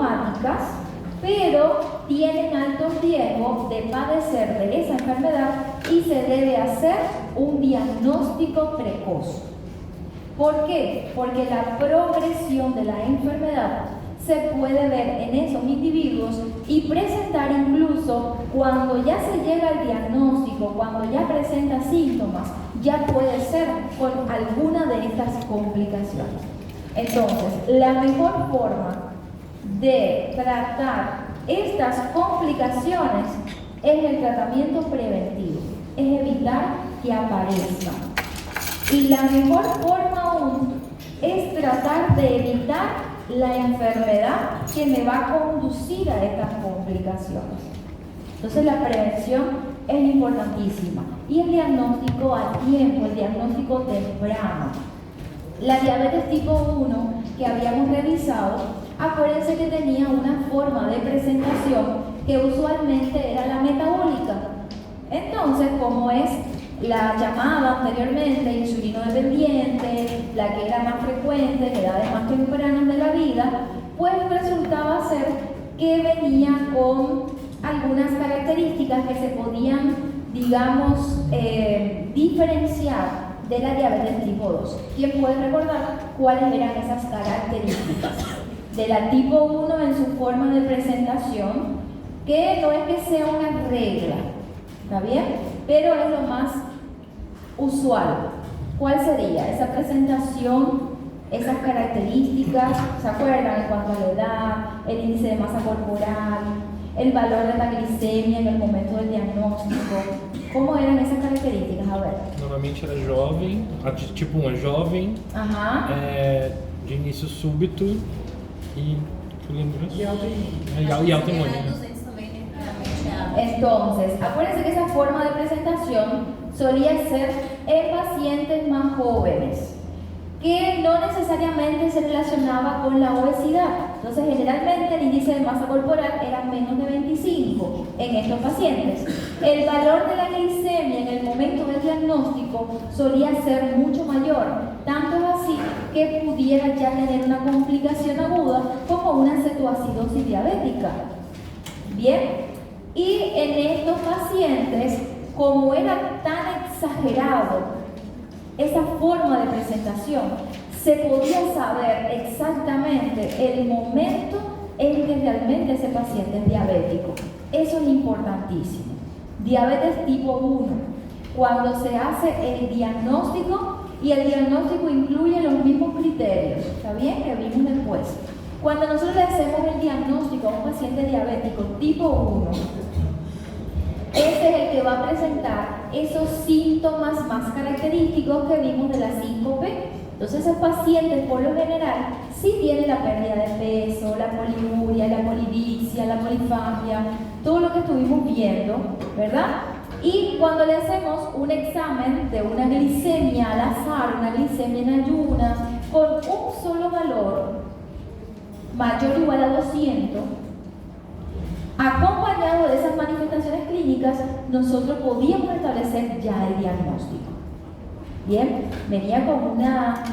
asintomáticas, pero tienen alto riesgo de padecer de esa enfermedad y se debe hacer un diagnóstico precoz. ¿Por qué? Porque la progresión de la enfermedad se puede ver en esos individuos y presentar incluso cuando ya se llega al diagnóstico, cuando ya presenta síntomas, ya puede ser con alguna de estas complicaciones. Entonces, la mejor forma de tratar estas complicaciones es el tratamiento preventivo, es evitar que aparezcan. Y la mejor forma aún es tratar de evitar la enfermedad que me va a conducir a estas complicaciones. Entonces la prevención es importantísima y el diagnóstico a tiempo, el diagnóstico temprano. La diabetes tipo 1 que habíamos revisado, acuérdense que tenía una forma de presentación que usualmente era la metabólica. Entonces, como es la llamada anteriormente insulino dependiente, la que era más frecuente en edades más tempranas de la vida, pues resultaba ser que venía con algunas características que se podían, digamos, diferenciar de la diabetes tipo 2. ¿Quién puede recordar cuáles eran esas características? De la tipo 1 en su forma de presentación, que no es que sea una regla, ¿está bien? Pero es lo más usual. ¿Cuál sería esa presentación, esas características? ¿Se acuerdan? En cuanto a la edad, el índice de masa corporal, el valor de la glicemia en el momento del diagnóstico. ¿Cómo eran esas características? A ver. Normalmente era jovem, tipo 1 é jovem, de início súbito e alta inmune. Entonces, acuérdense que esa forma de presentación solía ser en pacientes más jóvenes, que no necesariamente se relacionaba con la obesidad. Entonces, generalmente el índice de masa corporal era menos de 25 en estos pacientes. El valor de la glicemia en el momento del diagnóstico solía ser mucho mayor, tanto así que pudiera ya tener una complicación aguda como una cetoacidosis diabética. Bien. Y en estos pacientes, como era tan exagerado esa forma de presentación, se podía saber exactamente el momento en que realmente ese paciente es diabético. Eso es importantísimo. Diabetes tipo 1, cuando se hace el diagnóstico, y el diagnóstico incluye los mismos criterios, ¿está bien? Que vimos después. Cuando nosotros le hacemos el diagnóstico a un paciente diabético tipo 1, ese es el que va a presentar esos síntomas más característicos que vimos de la síncope. Entonces, esos pacientes, por lo general, sí tienen la pérdida de peso, la poliuria, la polidipsia, la polifagia, todo lo que estuvimos viendo, ¿verdad? Y cuando le hacemos un examen de una glicemia al azar, una glicemia en ayunas, con un solo valor, mayor o igual a 200, acompañado de esas manifestaciones clínicas, nosotros podíamos establecer ya el diagnóstico. Bien, venía con una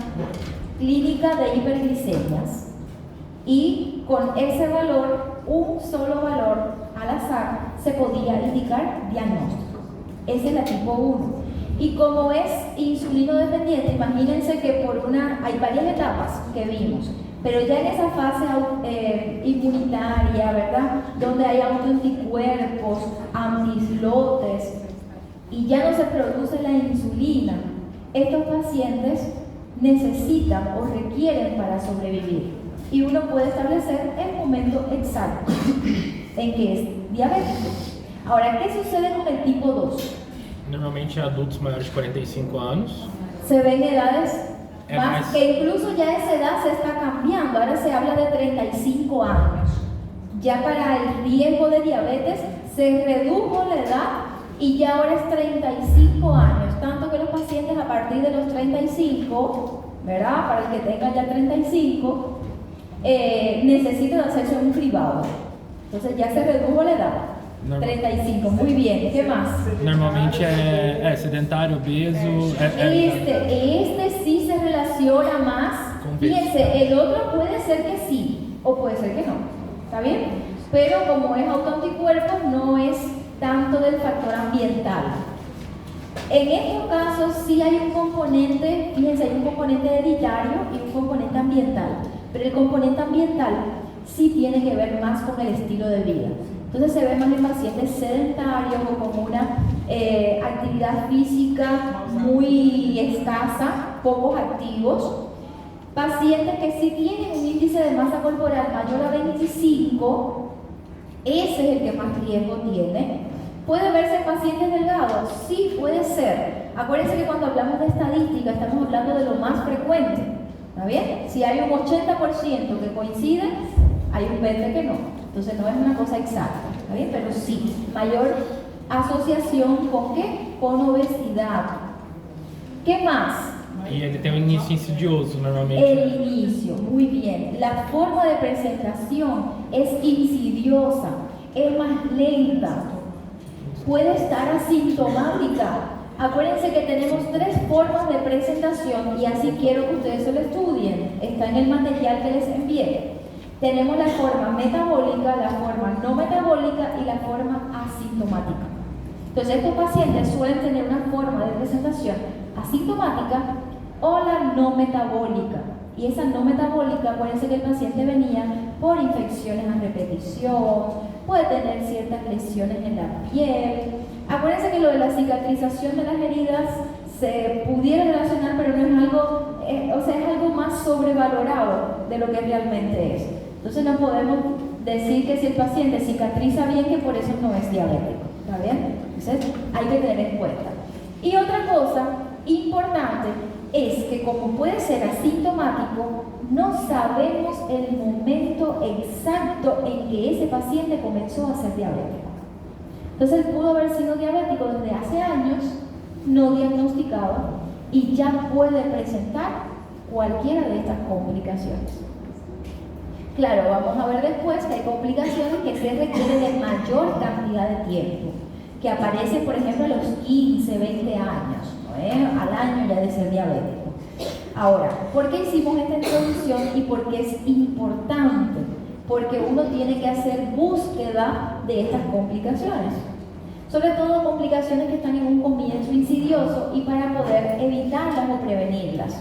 clínica de hiperglicemias y con ese valor, un solo valor al azar, se podía indicar diagnóstico. Esa es la tipo 1. Y como es insulino dependiente, imagínense que hay varias etapas que vimos. Pero ya en esa fase inmunitaria, ¿verdad? Donde hay autoanticuerpos, antislotes, y ya no se produce la insulina, estos pacientes necesitan o requieren para sobrevivir. Y uno puede establecer el momento exacto en que es diabético. Ahora, ¿qué sucede con el tipo 2? Normalmente adultos maiores de 45 anos. Se ven edades más, que incluso ya esa edad se está cambiando. Ahora se habla de 35 años. Ya para el riesgo de diabetes se redujo la edad y ya ahora es 35 años. Tanto que los pacientes a partir de los 35, ¿verdad? Para el que tenga ya 35, necesitan hacerse un cribado. Entonces ya se redujo la edad. 35, muy bien. ¿Qué más? Normalmente é sedentário, obeso. Este sí se relaciona más. Fíjense, el otro puede ser que sí, o puede ser que no. ¿está bien? Pero como es autoanticuerpos, no es tanto del factor ambiental. En estos casos sí hay un componente, fíjense, hay un componente hereditario y un componente ambiental, pero el componente ambiental sí tiene que ver más con el estilo de vida. Entonces se ve más en pacientes sedentarios o con una actividad física muy escasa, pocos activos. Pacientes que sí tienen un índice de masa corporal mayor a 25, ese es el que más riesgo tiene. ¿Puede verse en pacientes delgados? Sí, puede ser. Acuérdense que cuando hablamos de estadística estamos hablando de lo más frecuente. ¿Está bien? Si hay un 80% que coincide, hay un 20% que no. Entonces no es una cosa exacta. ¿Está bien? Pero sí, mayor asociación con ¿qué? Con obesidad. ¿Qué más? Y ele tem início insidioso, normalmente. El inicio, muy bien. La forma de presentación es insidiosa, es más lenta, puede estar asintomática. Acuérdense que tenemos 3 formas de presentación y así quiero que ustedes se lo estudien. Está en el material que les envié. Tenemos la forma metabólica, la forma no metabólica y la forma asintomática. Entonces estos pacientes suelen tener una forma de presentación asintomática o la no metabólica. Y esa no metabólica, acuérdense que el paciente venía por infecciones a repetición, puede tener ciertas lesiones en la piel. Acuérdense que lo de la cicatrización de las heridas se pudiera relacionar, pero no es algo, es algo más sobrevalorado de lo que realmente es. Entonces no podemos decir que si el paciente cicatriza bien, que por eso no es diabético. ¿Está bien? Entonces hay que tener en cuenta. Y otra cosa importante es que como puede ser asintomático, no sabemos el momento exacto en que ese paciente comenzó a ser diabético. Entonces él pudo haber sido diabético desde hace años, no diagnosticado, y ya puede presentar cualquiera de estas complicaciones. Claro, vamos a ver después que hay complicaciones que se requieren de mayor cantidad de tiempo, que aparecen, por ejemplo, a los 15, 20 años, ¿no? Al año ya de ser diabético. Ahora, ¿por qué hicimos esta introducción y por qué es importante? Porque uno tiene que hacer búsqueda de estas complicaciones, sobre todo complicaciones que están en un comienzo insidioso y para poder evitarlas o prevenirlas.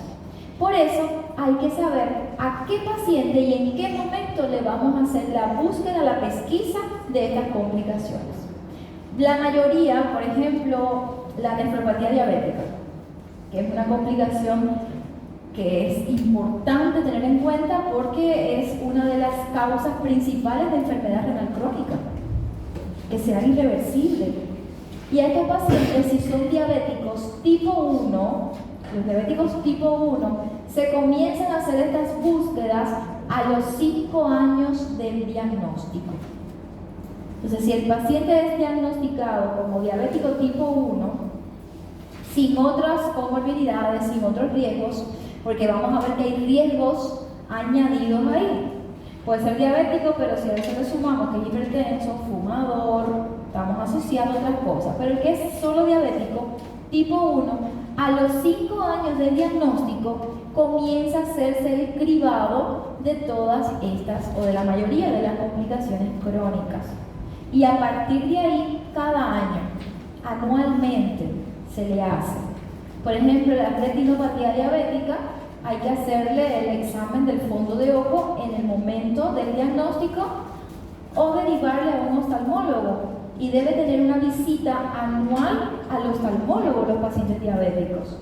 Por eso hay que saber a qué paciente y en qué momento le vamos a hacer la búsqueda, la pesquisa de estas complicaciones. La mayoría, por ejemplo, la nefropatía diabética, que es una complicación que es importante tener en cuenta porque es una de las causas principales de enfermedad renal crónica, que sea irreversible. Y a estos pacientes, si son diabéticos tipo 1, los diabéticos tipo 1, se comienzan a hacer estas búsquedas a los 5 años del diagnóstico. Entonces, si el paciente es diagnosticado como diabético tipo 1, sin otras comorbilidades, sin otros riesgos, porque vamos a ver que hay riesgos añadidos ahí. Puede ser diabético, pero si a eso le sumamos que es hipertenso, fumador, estamos asociando otras cosas. Pero el que es solo diabético, tipo 1, a los 5 años del diagnóstico comienza a hacerse el cribado de todas estas, o de la mayoría de las complicaciones crónicas. Y a partir de ahí, cada año, anualmente, se le hace. Por ejemplo, la retinopatía diabética, hay que hacerle el examen del fondo de ojo en el momento del diagnóstico o derivarle a un oftalmólogo. Y debe tener una visita anual al oftalmólogo los pacientes diabéticos.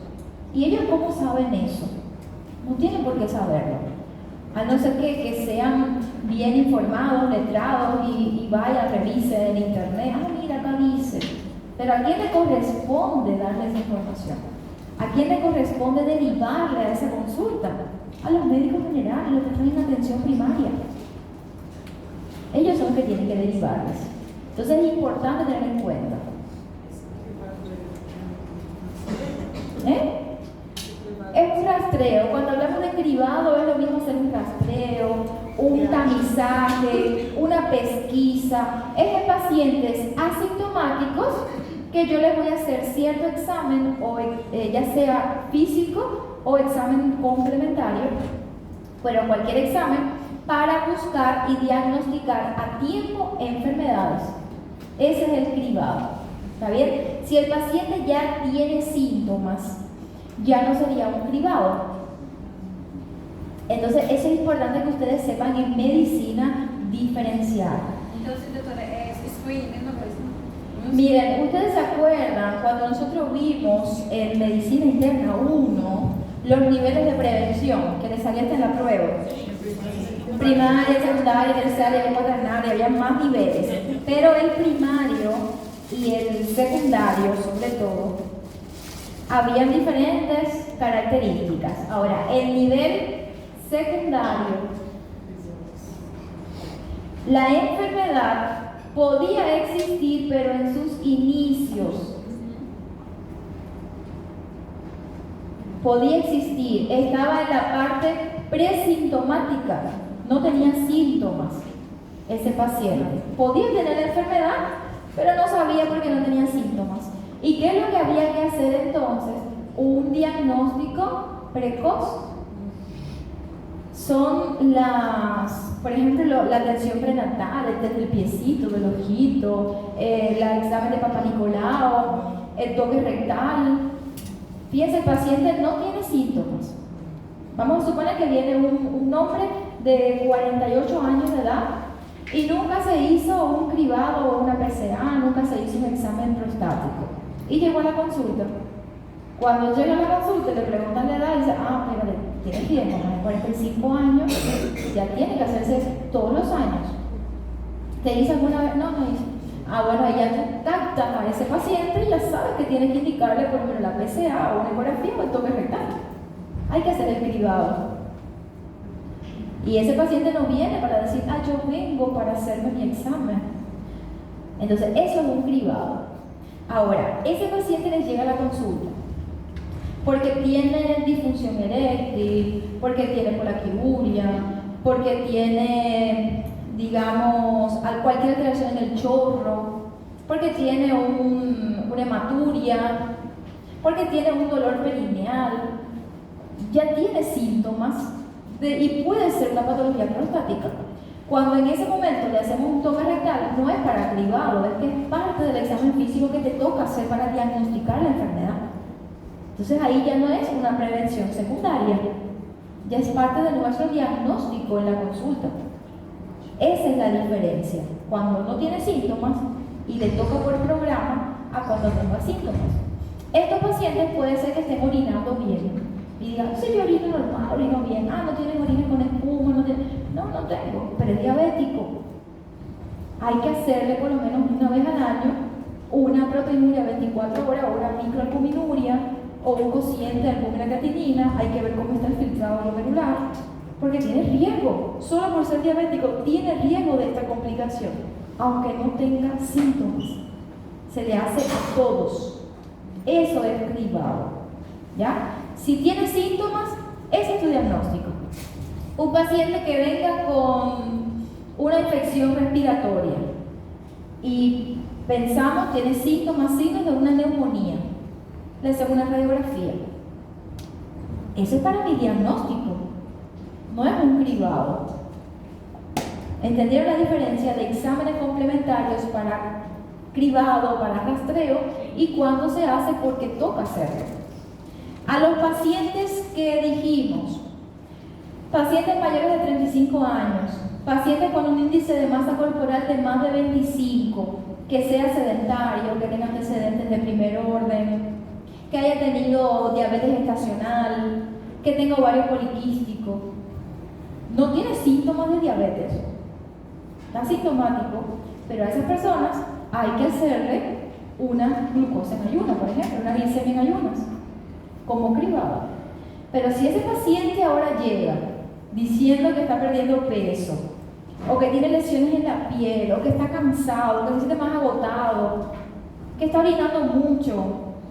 ¿Y ellos cómo saben eso? No tienen por qué saberlo. A no ser que sean bien informados, letrados y vayan, revisen en internet. Ah, mira, acá dice. Pero ¿a quién le corresponde darle esa información? ¿A quién le corresponde derivarle a esa consulta? A los médicos generales, los que están en atención primaria. Ellos son los que tienen que derivarles. Entonces es importante tener en cuenta. Es un rastreo. Cuando hablamos de cribado es lo mismo hacer un rastreo, un tamizaje, una pesquisa. Es en pacientes asintomáticos que yo les voy a hacer cierto examen, o ya sea físico o examen complementario, pero cualquier examen para buscar y diagnosticar a tiempo enfermedades. Ese es el cribado. ¿Está bien? Si el paciente ya tiene síntomas, ya no sería un cribado. Entonces, eso es importante que ustedes sepan en medicina diferenciar. Entonces, doctora, es screening, ¿no? Miren, ustedes se acuerdan cuando nosotros vimos en medicina interna 1 los niveles de prevención que les salía en la prueba. Primaria, secundaria, terciaria, cuaternaria, había más niveles. Pero el primario y el secundario, sobre todo, habían diferentes características. Ahora, el nivel secundario, la enfermedad podía existir, pero en sus inicios. Podía existir, estaba en la parte presintomática, no tenía síntomas ese paciente. Podía tener la enfermedad, pero no sabía por qué no tenía síntomas. ¿Y qué es lo que había que hacer entonces? Un diagnóstico precoz. Son por ejemplo, la atención prenatal, desde el piecito, del ojito, el examen de Papa Nicolau, el toque rectal. Fíjense, el paciente no tiene síntomas. Vamos a suponer que viene un hombre de 48 años de edad y nunca se hizo un cribado o una PSA, nunca se hizo un examen prostático. Y llegó a la consulta. Cuando llega a la consulta le preguntan la edad y dice, pero tiene tiempo, más de 45 años, ya tiene que hacerse todos los años. ¿Te hizo alguna vez? No hizo. Bueno, ahí ya tú captas a ese paciente y ya sabes que tienes que indicarle por ejemplo la PSA o una ecografía o el toque rectal. Hay que hacer el cribado. Y ese paciente no viene para decir, yo vengo para hacerme mi examen. Entonces, eso es un cribado. Ahora, ese paciente les llega a la consulta porque tiene disfunción eréctil, porque tiene polaquiuria, porque tiene, digamos, cualquier alteración en el chorro, porque tiene una hematuria, porque tiene un dolor perineal, ya tiene síntomas y puede ser una patología prostática. Cuando en ese momento le hacemos un toque rectal, no es para cribado, es que es parte del examen físico que te toca hacer para diagnosticar la enfermedad. Entonces ahí ya no es una prevención secundaria, ya es parte de nuestro diagnóstico en la consulta. Esa es la diferencia, cuando no tiene síntomas y le toca por programa a cuando tenga síntomas. Estos pacientes puede ser que estén orinando bien y digan, sí, yo orino normal, orino bien, no tienen orina con espuma, no tengo, pero es diabético. Hay que hacerle por lo menos una vez al año una proteinuria 24 horas o una microalbuminuria o un cociente de albúmina creatinina. Hay que ver cómo está el filtrado glomerular, porque tiene riesgo, solo por ser diabético tiene riesgo de esta complicación, aunque no tenga síntomas. Se le hace a todos. Eso es cribado, ¿ya? Si tiene síntomas, ese es tu diagnóstico. Un paciente que venga con una infección respiratoria y pensamos tiene síntomas de una neumonía, le hacemos una radiografía. Eso es para mi diagnóstico, no es un cribado. ¿Entendieron la diferencia de exámenes complementarios para cribado, para rastreo y cuando se hace porque toca hacerlo? A los pacientes que dijimos, pacientes mayores de 35 años, pacientes con un índice de masa corporal de más de 25, que sea sedentario, que tenga antecedentes de primer orden, que haya tenido diabetes gestacional, que tenga ovario poliquístico, no tiene síntomas de diabetes, está sintomático, pero a esas personas hay que hacerle una glucosa en ayunas, por ejemplo, una glicemia en ayunas, como cribado. Pero si ese paciente ahora llega diciendo que está perdiendo peso, o que tiene lesiones en la piel, o que está cansado, que se siente más agotado, que está orinando mucho,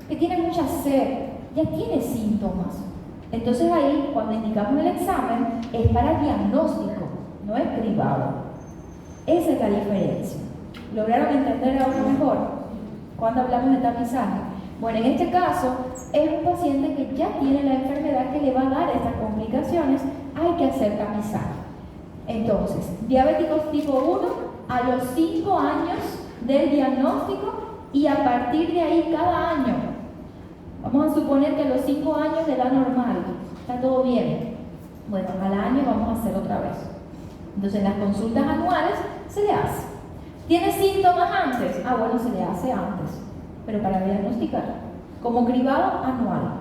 que tiene mucha sed, ya tiene síntomas. Entonces ahí, cuando indicamos el examen, es para diagnóstico, no es cribado. Esa es la diferencia. ¿Lograron entender ahora mejor cuando hablamos de tamizaje? Bueno, en este caso, es un paciente que ya tiene la enfermedad que le va a dar estas complicaciones, hay que hacer tamizaje. Entonces, diabéticos tipo 1 a los 5 años del diagnóstico y a partir de ahí cada año. Vamos a suponer que a los 5 años de edad normal, está todo bien. Bueno, al año vamos a hacer otra vez. Entonces, en las consultas anuales se le hace. ¿Tiene síntomas antes? Ah, bueno, se le hace antes, pero para diagnosticar. Como cribado anual.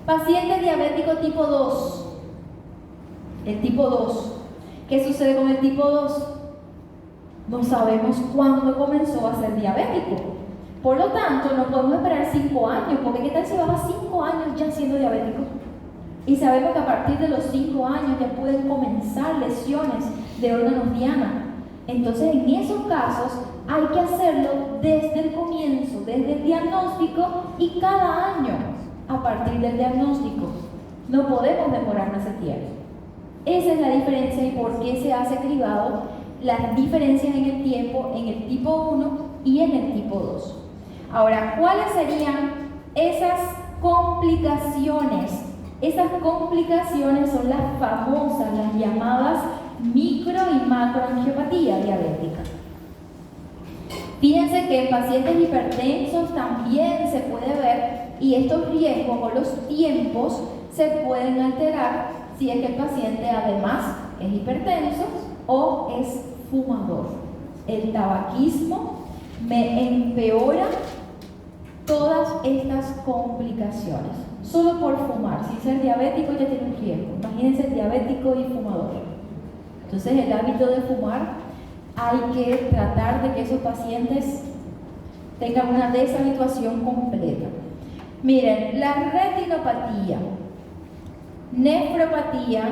Paciente diabético tipo 2. El tipo 2. ¿Qué sucede con el tipo 2? No sabemos cuándo comenzó a ser diabético. Por lo tanto, no podemos esperar 5 años, porque ¿qué tal si llevaba 5 años ya siendo diabético? Y sabemos que a partir de los 5 años ya pueden comenzar lesiones de órganos diana. Entonces, en esos casos, hay que hacerlo desde el comienzo, desde el diagnóstico y cada año a partir del diagnóstico. No podemos demorarnos ese tiempo. Esa es la diferencia y por qué se hace cribado, las diferencias en el tiempo en el tipo 1 y en el tipo 2. Ahora, ¿cuáles serían esas complicaciones? Esas complicaciones son las famosas, las llamadas micro y macroangiopatía diabética. Fíjense que en pacientes hipertensos también se puede ver y estos riesgos o los tiempos se pueden alterar si es que el paciente además es hipertenso o es fumador. El tabaquismo me empeora todas estas complicaciones. Solo por fumar, sin ser diabético ya tiene un riesgo. Imagínense diabético y fumador. Entonces el hábito de fumar hay que tratar de que esos pacientes tengan una deshabituación completa. Miren, la retinopatía, nefropatía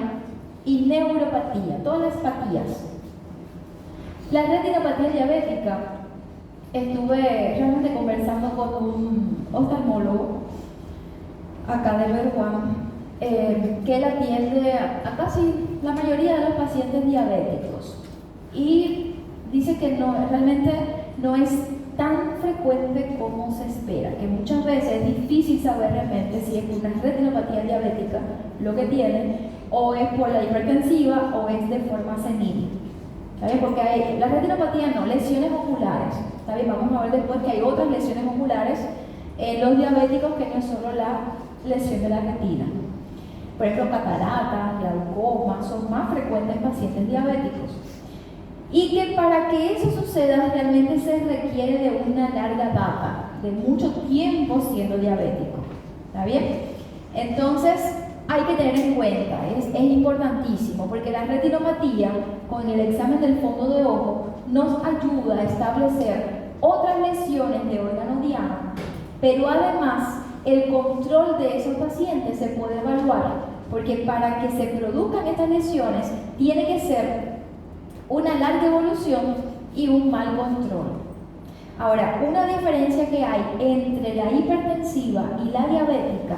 y neuropatía, todas las patías. La retinopatía diabética, estuve realmente conversando con un oftalmólogo acá de Verguán, que él atiende a casi la mayoría de los pacientes diabéticos y dice que realmente no es tan frecuente como se espera, que muchas veces es difícil saber realmente si es una retinopatía diabética lo que tiene, o es por la hipertensiva o es de forma senil. ¿Está bien? Porque hay la retinopatía, no, lesiones oculares. ¿Está bien? Vamos a ver después que hay otras lesiones oculares en los diabéticos que no es solo la lesión de la retina. Por ejemplo, cataratas, glaucoma, son más frecuentes en pacientes diabéticos. Y que para que eso suceda realmente se requiere de una larga data, de mucho tiempo siendo diabético. ¿Está bien? Entonces, hay que tener en cuenta, es importantísimo, porque la retinopatía, con el examen del fondo de ojo, nos ayuda a establecer otras lesiones de órgano diana, pero además el control de esos pacientes se puede evaluar, porque para que se produzcan estas lesiones tiene que ser una larga evolución y un mal control. Ahora, una diferencia que hay entre la hipertensiva y la diabética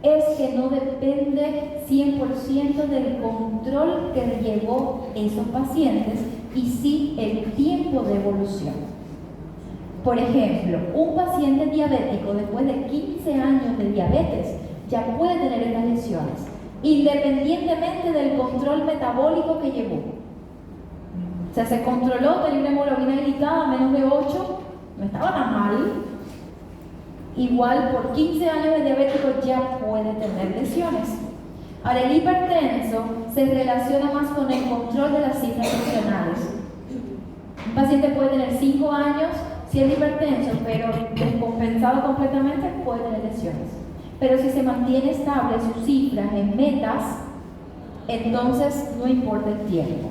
es que no depende 100% del control que llevó esos pacientes y sí el tiempo de evolución. Por ejemplo, un paciente diabético después de 15 años de diabetes ya puede tener estas lesiones, independientemente del control metabólico que llevó. O sea, se controló, tenía una hemoglobina glicada a menos de 8, no estaba tan mal. Igual por 15 años de diabético ya puede tener lesiones. Ahora, el hipertenso se relaciona más con el control de las cifras funcionales. Un paciente puede tener 5 años si es hipertenso, pero descompensado completamente puede tener lesiones. Pero si se mantiene estable sus cifras en metas, entonces no importa el tiempo.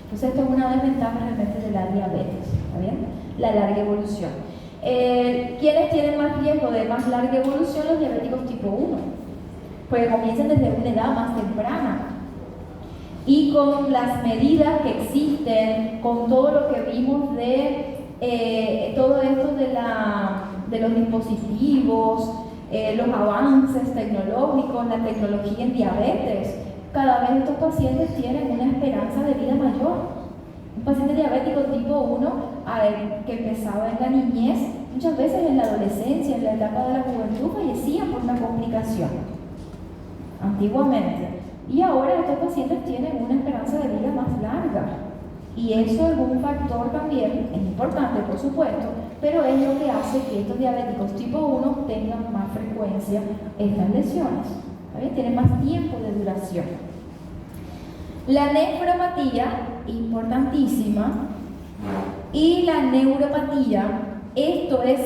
Entonces esto es una desventaja realmente de la diabetes, ¿está bien? La larga evolución. ¿Quiénes tienen más riesgo de más larga evolución? Los diabéticos tipo 1, porque comienzan desde una edad más temprana. Y con las medidas que existen, con todo lo que vimos de todo esto de los dispositivos, los avances tecnológicos, la tecnología en diabetes, cada vez estos pacientes tienen una esperanza de vida mayor. Un paciente diabético tipo 1, que empezaba en la niñez, muchas veces en la adolescencia, en la etapa de la juventud, fallecía por una complicación, antiguamente. Y ahora estos pacientes tienen una esperanza de vida más larga. Y eso es un factor también, es importante por supuesto, pero es lo que hace que estos diabéticos tipo 1 tengan más frecuencia estas lesiones. ¿Está bien? Tienen más tiempo de duración. La nefropatía, importantísima, y la neuropatía, esto es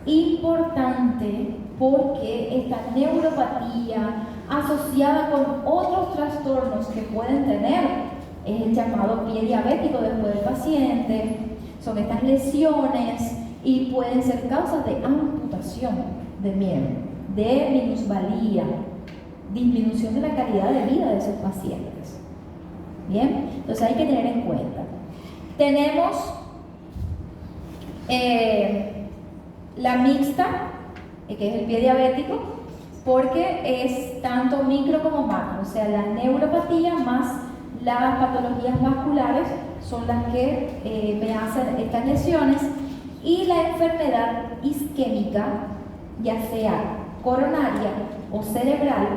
importante porque esta neuropatía asociada con otros trastornos que pueden tener es el llamado pie diabético después del paciente, son estas lesiones y pueden ser causas de amputación de miembro, de minusvalía, disminución de la calidad de vida de esos pacientes. Bien, entonces hay que tener en cuenta. Tenemos la mixta, que es el pie diabético, porque es tanto micro como macro, o sea, la neuropatía más las patologías vasculares son las que me hacen estas lesiones, y la enfermedad isquémica, ya sea coronaria o cerebral,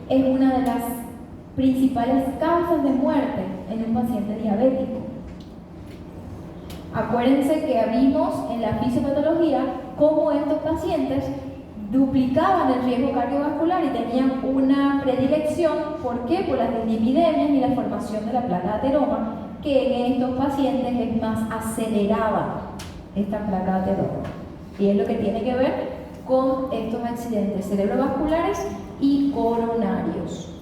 es una de las principales causas de muerte en un paciente diabético. Acuérdense que vimos en la fisiopatología cómo estos pacientes duplicaban el riesgo cardiovascular y tenían una predilección. ¿Por qué? Por las dislipidemias y la formación de la placa de ateroma, que en estos pacientes es más acelerada esta placa de ateroma. Y es lo que tiene que ver con estos accidentes cerebrovasculares y coronarios.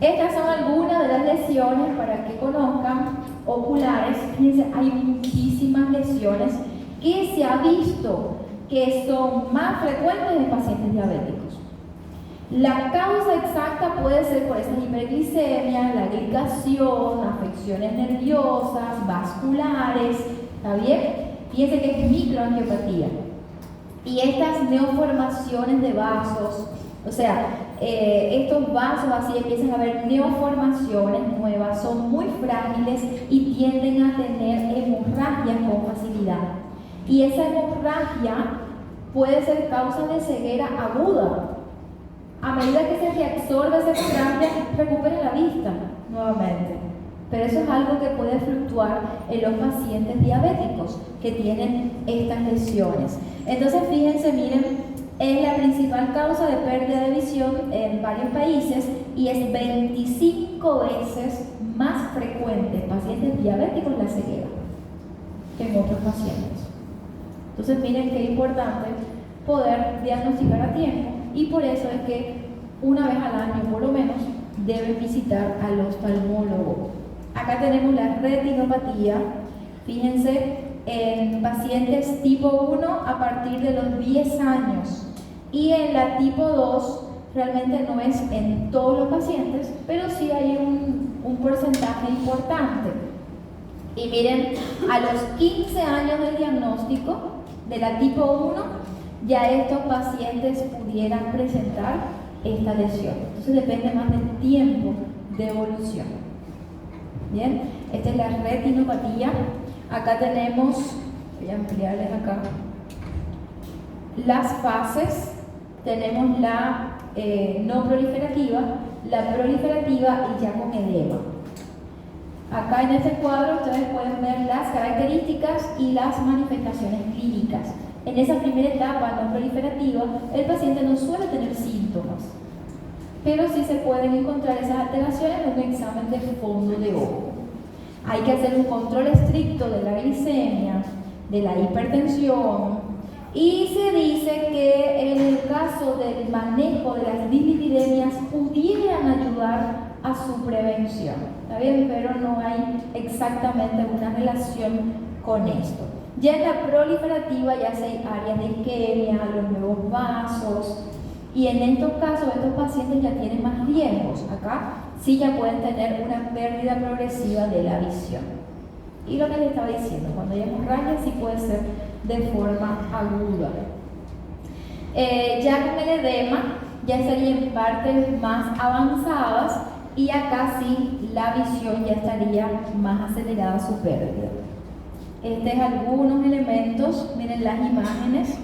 Estas son algunas de las lesiones para que conozcan oculares. Fíjense, hay muchísimas lesiones que se ha visto que son más frecuentes en pacientes diabéticos. La causa exacta puede ser por esas hiperglicemias, la glicación, afecciones nerviosas, vasculares, ¿está bien? Fíjense que es microangiopatía. Y estas neoformaciones de vasos, o sea, estos vasos así empiezan a haber neoformaciones nuevas, son muy frágiles y tienden a tener hemorragias con facilidad. Y esa hemorragia puede ser causa de ceguera aguda. A medida que se reabsorbe esa hemorragia, recupera la vista nuevamente. Pero eso es algo que puede fluctuar en los pacientes diabéticos que tienen estas lesiones. Entonces, fíjense, miren, es la principal causa de pérdida de visión en varios países y es 25 veces más frecuente en pacientes diabéticos la ceguera que en otros pacientes. Entonces, miren qué importante poder diagnosticar a tiempo, y por eso es que una vez al año por lo menos deben visitar al oftalmólogo. Acá tenemos la retinopatía. Fíjense, en pacientes tipo 1 a partir de los 10 años, y en la tipo 2 realmente no es en todos los pacientes, pero sí hay un porcentaje importante. Y miren, a los 15 años del diagnóstico de la tipo 1, ya estos pacientes pudieran presentar esta lesión. Entonces depende más del tiempo de evolución. Bien, esta es la retinopatía. Acá tenemos, voy a ampliarles acá, las fases. Tenemos la no proliferativa, la proliferativa y ya con edema. Acá en este cuadro ustedes pueden ver las características y las manifestaciones clínicas. En esa primera etapa no proliferativa, el paciente no suele tener síntomas, pero sí se pueden encontrar esas alteraciones en un examen de fondo de ojo. Hay que hacer un control estricto de la glicemia, de la hipertensión, y se dice que en el caso del manejo de las dislipidemias pudieran ayudar a su prevención. ¿Está bien? Pero no hay exactamente una relación con esto. Ya en la proliferativa ya hay áreas de isquemia, los nuevos vasos, y en estos casos estos pacientes ya tienen más riesgos. Acá sí ya pueden tener una pérdida progresiva de la visión. Y lo que les estaba diciendo, cuando hay hemorragia sí puede ser de forma aguda. Ya con el edema ya estaría en partes más avanzadas, y acá sí la visión ya estaría más acelerada su pérdida. Algunos elementos, miren las imágenes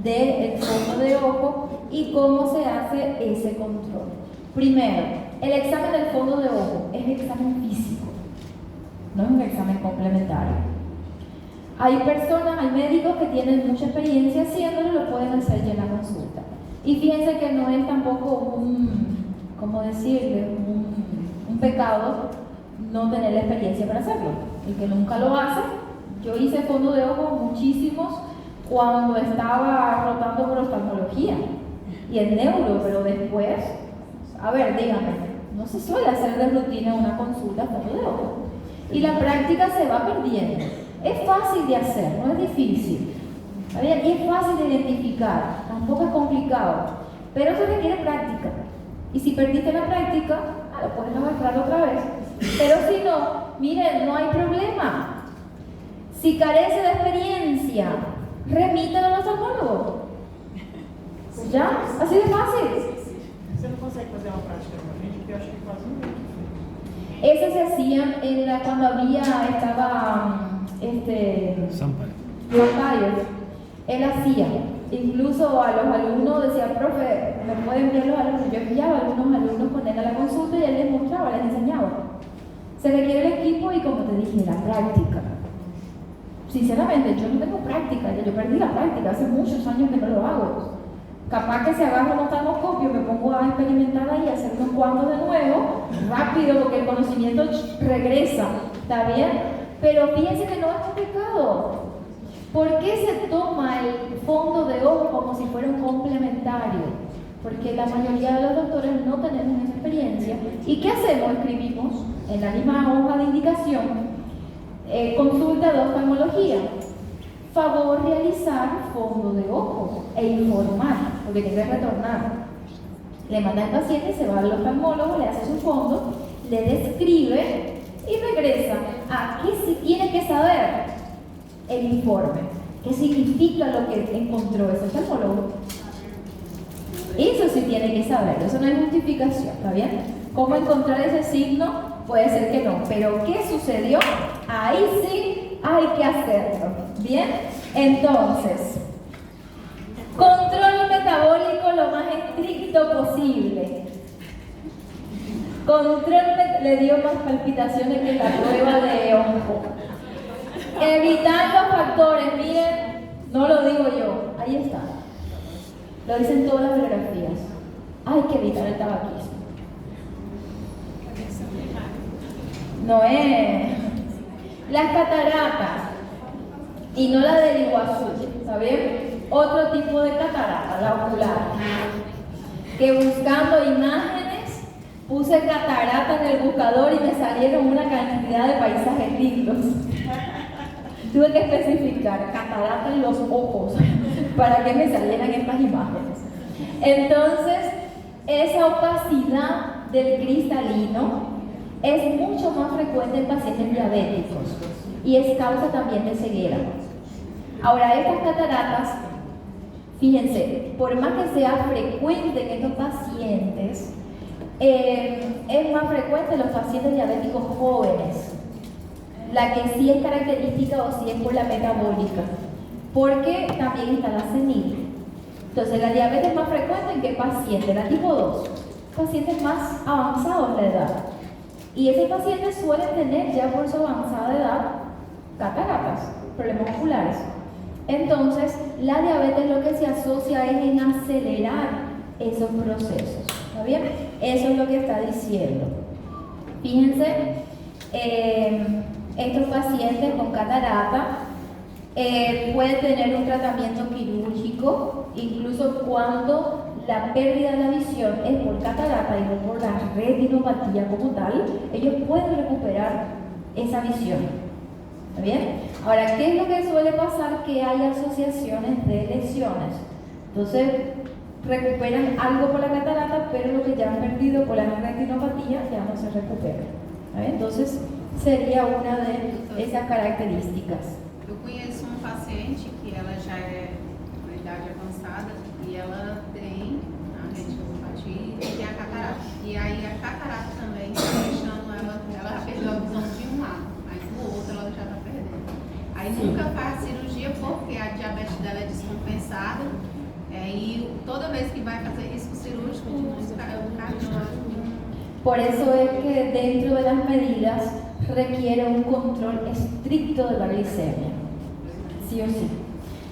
del fondo de ojo y cómo se hace ese control. Primero, el examen del fondo de ojo es un examen físico, no es un examen complementario. Hay personas, hay médicos que tienen mucha experiencia haciéndolo, lo pueden hacer ya en la consulta. Y fíjense que no es tampoco ¿cómo decirle? Un pecado no tener la experiencia para hacerlo. El que nunca lo hace, yo hice fondo de ojo muchísimos cuando estaba rotando por oftalmología y en neuro, pero después, a ver, dígame, no se suele hacer de rutina una consulta fondo de ojo. Y la práctica se va perdiendo. Es fácil de hacer, no es difícil. ¿Está bien? Y es fácil de identificar, tampoco es complicado. Pero eso requiere práctica. Y si perdiste la práctica, lo puedes agarrar otra vez. Pero si no, miren, no hay problema. Si carece de experiencia, remítelo al oftalmólogo. ¿Ya? Así de fácil. Você não consegue fazer uma prática normalmente, porque eu acho que quase não. Esas se hacían cuando estaba Sampaio. Él hacía, incluso a los alumnos decía, profe, me pueden enviar los alumnos. Yo enviaba a algunos alumnos con él a la consulta y él les mostraba, les enseñaba. Se requiere el equipo y, como te dije, la práctica. Sinceramente, yo no tengo práctica, yo perdí la práctica, hace muchos años que no lo hago. Capaz que se agarra un oftalmoscopio, me pongo a experimentar ahí, a hacer unos cuantos de nuevo, rápido, porque el conocimiento regresa, ¿está bien? Pero fíjense que no es complicado. ¿Por qué se toma el fondo de ojo como si fuera un complementario? Porque la mayoría de los doctores no tenemos esa experiencia. ¿Y qué hacemos? Escribimos en la misma hoja de indicación, consulta de oftalmología. Favor realizar fondo de ojo e informar, porque tiene que retornar. Le manda al paciente, se va al oftalmólogo, le hace su fondo, le describe y regresa. ¿Qué se tiene que saber? El informe. ¿Qué significa lo que encontró ese oftalmólogo? Eso sí tiene que saber, eso no es justificación, ¿está bien? ¿Cómo encontrar ese signo? Puede ser que no, pero ¿qué sucedió? Ahí sí hay que hacerlo, ¿bien? Entonces, control metabólico lo más estricto posible. Le dio más palpitaciones que la prueba de onco. Evitar los factores, miren, no lo digo yo, ahí está. Lo dicen todas las bibliografías. Hay que evitar el tabaquismo. No es las cataratas y no la del Iguazú, ¿saben? Otro tipo de catarata, la ocular. Que buscando imágenes puse catarata en el buscador y me salieron una cantidad de paisajes lindos. Tuve que especificar catarata en los ojos para que me salieran estas imágenes. Entonces, esa opacidad del cristalino es mucho más frecuente en pacientes diabéticos y es causa también de ceguera. Ahora, estas cataratas, fíjense, por más que sea frecuente en estos pacientes, es más frecuente en los pacientes diabéticos jóvenes. La que sí es característica o sí es por la metabólica, porque también está la senil. Entonces, la diabetes es más frecuente en qué paciente, la tipo 2, pacientes más avanzados de edad. Y esos pacientes suelen tener ya por su avanzada edad cataratas, problemas oculares. Entonces, la diabetes lo que se asocia es en acelerar esos procesos. ¿Está bien? Eso es lo que está diciendo. Fíjense, estos pacientes con catarata pueden tener un tratamiento quirúrgico, incluso cuando la pérdida de la visión es por catarata y no por la retinopatía como tal, ellos pueden recuperar esa visión. ¿Está bien? Ahora, ¿qué es lo que suele pasar? Que hay asociaciones de lesiones. Entonces, recuperan algo por la catarata, pero lo que ya han perdido por la retinopatía ya no se recupera. ¿Está bien? Entonces, seria uma dessas características. Eu conheço paciente que ela já é na idade avançada e ela tem a retinopatia e tem a catarata. E aí a catarata também está deixando ela já perdeu a visão de um lado, mas no outro ela já está perdendo. Aí nunca faz cirurgia porque a diabetes dela é descompensada toda vez que vai fazer risco cirúrgico, o cardiológico. Por eso es que dentro de las medidas requiere un control estricto de la glicemia, sí o sí.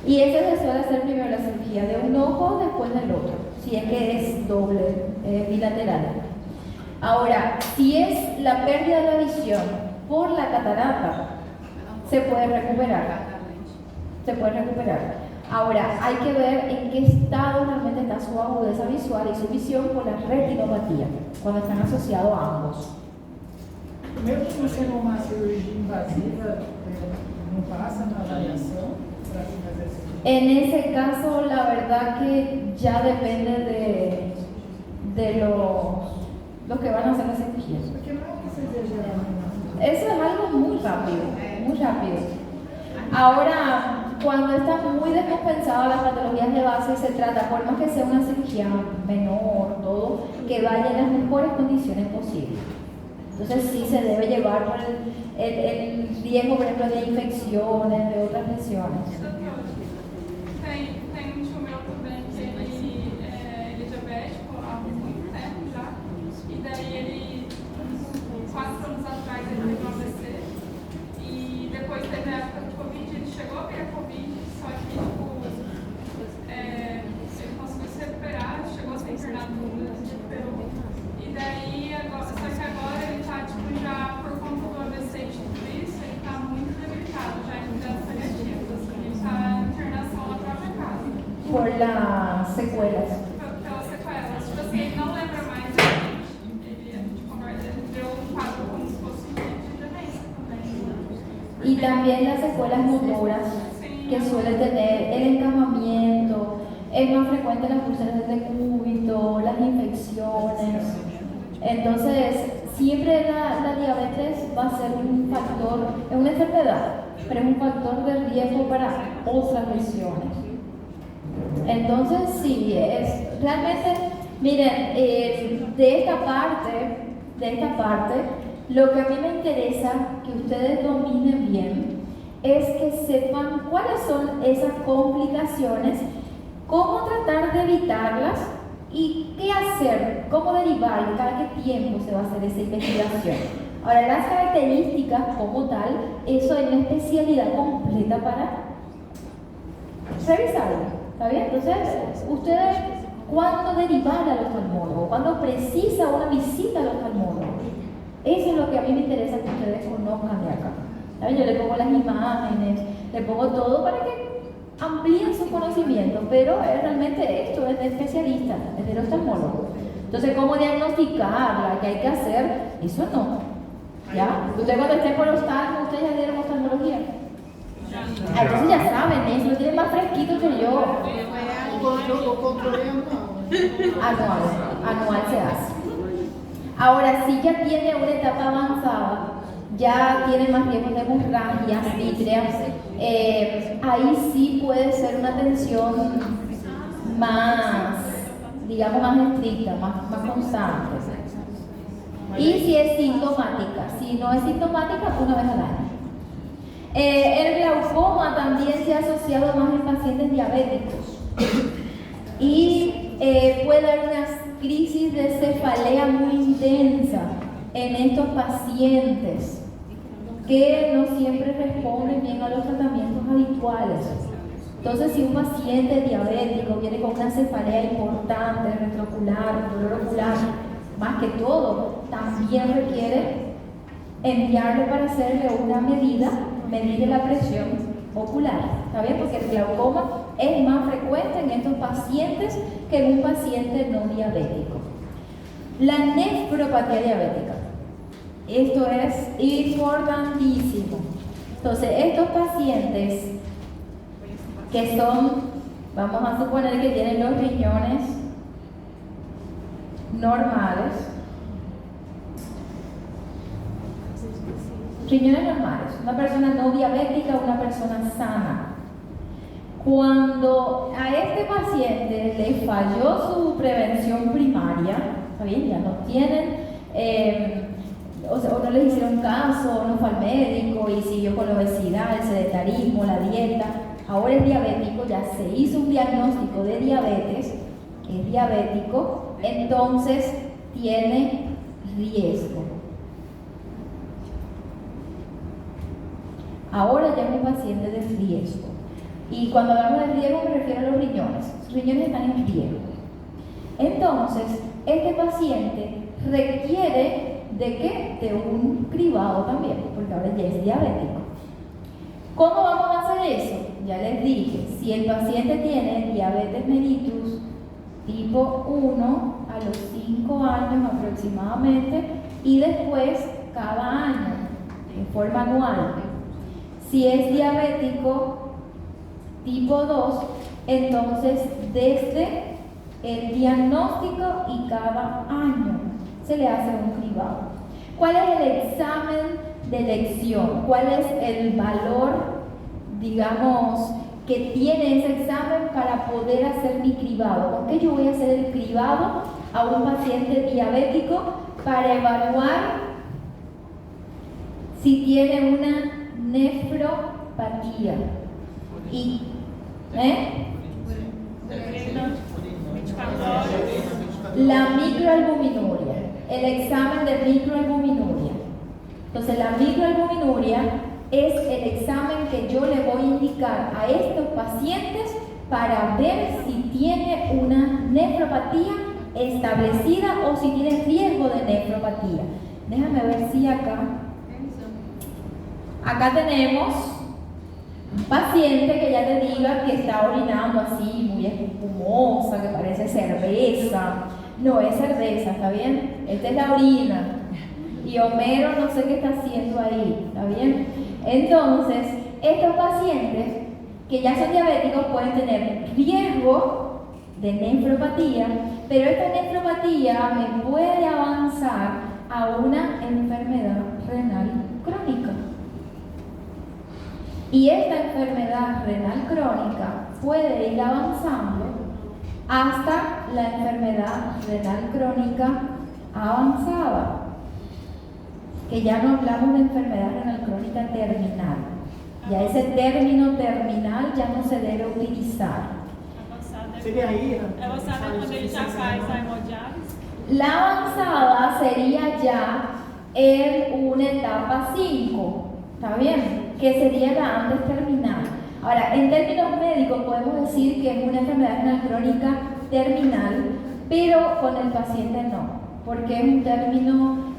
Y eso se suele hacer primero la cirugía de un ojo, después del otro, si es que es doble, bilateral. Ahora, si es la pérdida de la visión por la catarata, se puede recuperar. Se puede recuperar. Ahora, hay que ver en qué estado realmente está su agudeza visual y su visión por la retinopatía, cuando están asociados a ambos. Mesmo que não sendo uma cirurgia invasiva, não passa na avaliação para fazer essa cirurgia? En ese caso, la verdad que ya depende de los que van a hacer la cirugía. Porque não é que se exagera, não. Eso es algo muy rápido, muy rápido. Ahora, cuando está muy descompensada las patologías de base, se trata, por más que sea una cirugía menor, todo, que vaya en las mejores condiciones posibles. Entonces sí se debe llevar por el riesgo, por ejemplo, de infecciones, de otras lesiones. Tem um tio meu também que ele é diabético há muito tempo já, e daí ele, 4 anos atrás, ele teve um AVC, e depois teve a época do Covid, ele chegou a pegar Covid, só que ele conseguiu se recuperar, chegou a ser internado no recuperou, e daí, só que agora ele tá, já por conta do AVC e de tudo isso, ele tá muito debilitado, já em cuidados paliativos, ele tá em internação na própria casa. Por las secuelas. Pelas sequelas, tipo assim, ele não lembra mais ele deu um quadro como se fosse de demência também. Y también las secuelas motoras que suele tener el encamamiento, es más frecuente las úlceras de decúbito, las infecciones. Entonces, siempre la diabetes va a ser un factor, es una enfermedad, pero es un factor de riesgo para otras lesiones. Entonces, sí, es realmente, miren, de esta parte, lo que a mí me interesa que ustedes dominen bien es que sepan cuáles son esas complicaciones, cómo tratar de evitarlas y qué hacer, cómo derivar y cada qué tiempo se va a hacer esa investigación. Ahora, las características como tal, eso es una especialidad completa para revisarlo, ¿está bien? Entonces, ustedes, ¿cuándo derivar al oftalmólogo? ¿Cuándo precisa una visita al oftalmólogo? Eso es lo que a mí me interesa que ustedes conozcan de acá. ¿Saben? Yo le pongo las imágenes, le pongo todo para que amplíen su conocimiento, pero realmente esto es de especialista, es del oftalmólogo. Entonces, ¿cómo diagnosticarla? ¿Qué hay que hacer? Eso no. ¿Ya? Ustedes cuando estén por oftalmo, ustedes ya dieron oftalmología. Entonces ya saben, eso lo tienen más fresquito que yo. O controle anual. Anual se hace. Ahora, si ya tiene una etapa avanzada, ya tiene más riesgo de hemorragias vítreas, ahí sí puede ser una atención más, digamos, más estricta, más constante. Y si es sintomática, si no es sintomática, una vez al año. El glaucoma también se ha asociado más en pacientes diabéticos y puede haber unas crisis de cefalea muy intensa en estos pacientes que no siempre responden bien a los tratamientos habituales. Entonces, si un paciente diabético viene con una cefalea importante, retroocular, dolor ocular, más que todo, también requiere enviarle para hacerle una medida, medir la presión ocular, ¿está bien? Porque el glaucoma es más frecuente en estos pacientes que en un paciente no diabético. La nefropatía diabética, esto es importantísimo. Entonces, estos pacientes que son, vamos a suponer que tienen los riñones normales, una persona no diabética, una persona sana. Cuando a este paciente le falló su prevención primaria, ¿está bien? Ya no tienen, o no les hicieron caso, no fue al médico y siguió con la obesidad, el sedentarismo, la dieta, ahora es diabético, ya se hizo un diagnóstico de diabetes, es diabético, entonces tiene riesgo. Ahora ya es un paciente de riesgo. Y cuando hablamos de riesgo me refiero a los riñones. Los riñones están en riesgo. Entonces, este paciente requiere ¿de qué? De un cribado también, porque ahora ya es diabético. ¿Cómo vamos a hacer eso? Ya les dije, si el paciente tiene diabetes mellitus tipo 1 a los 5 años aproximadamente y después cada año, en forma anual. Si es diabético tipo 2, entonces desde el diagnóstico y cada año se le hace un cribado. ¿Cuál es el examen de elección? ¿Cuál es el valor, digamos, que tiene ese examen para poder hacer mi cribado? ¿Con qué yo voy a hacer el cribado a un paciente diabético para evaluar si tiene una nefropatía? Y, la microalbuminuria, el examen de microalbuminuria. Entonces la microalbuminuria es el examen que yo le voy a indicar a estos pacientes para ver si tiene una nefropatía establecida o si tiene riesgo de nefropatía. Déjame ver si acá tenemos un paciente que ya te diga que está orinando así, muy espumosa, que parece cerveza. No es cerveza, ¿está bien? Esta es la orina. Y Homero no sé qué está haciendo ahí, ¿está bien? Entonces, estos pacientes que ya son diabéticos pueden tener riesgo de nefropatía, pero esta nefropatía me puede avanzar a una enfermedad renal crónica. Y esta enfermedad renal crónica puede ir avanzando hasta la enfermedad renal crónica avanzada, que ya no hablamos de enfermedad renal crónica terminal. Ya ese término terminal ya no se debe utilizar. Seria aí, avançada quando ele já faz a hemodiálise? La avanzada sería ya en una etapa 5, ¿está bien? Que sería la antes terminal. Ahora, en términos médicos podemos decir que es una enfermedad renal crónica terminal, pero con el paciente no, porque es un término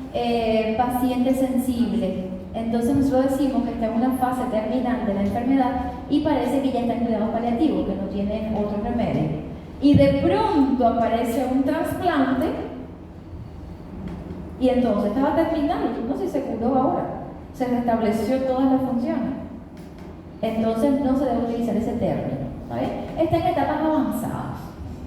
paciente sensible. Entonces nosotros decimos que está en una fase terminal de la enfermedad y parece que ya está en cuidados paliativos, que no tiene otro remedio. Y de pronto aparece un trasplante y entonces estaba terminal, no sé si se curó ahora, se restableció todas las funciones. Entonces no se debe utilizar ese término, ¿vale? Está en etapas avanzadas.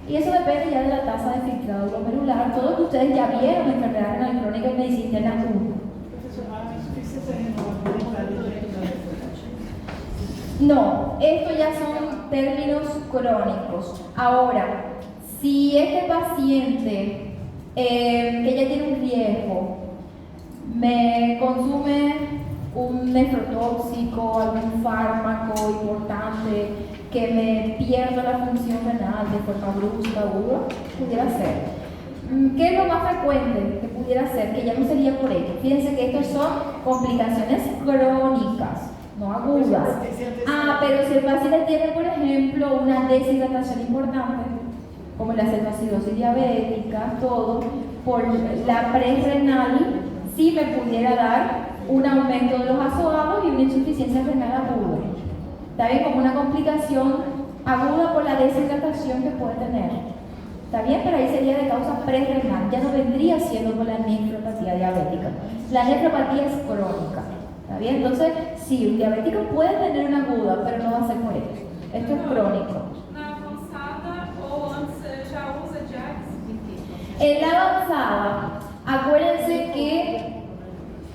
Y eso depende ya de la tasa de filtrado glomerular. Todo lo que ustedes ya vieron en enfermedad renal crónica en medicina en la 1. No, esto ya son términos crónicos. Ahora, si este paciente que ya tiene un riesgo me consume un nefrotóxico, algún fármaco importante que me pierda la función renal de forma brusca, aguda, pudiera ser. ¿Qué es lo más frecuente que pudiera ser? Que ya no sería por ello. Fíjense que estos son complicaciones crónicas, no agudas. Pero si el paciente tiene, por ejemplo, una deshidratación importante, como la cetoacidosis diabética, todo, por la prerrenal, sí me pudiera dar un aumento de los azoados y una insuficiencia renal aguda. Está bien, como una complicación aguda por la deshidratación que puede tener. Está bien, pero ahí sería de causa prerrenal, ya no vendría siendo por la nefropatía diabética. La nefropatía es crónica. ¿Está bien? Entonces, sí, un diabético puede tener una aguda, pero no va a ser por ello. Esto es crónico. Na avançada ou antes já usa diálise? En la avanzada, acuérdense que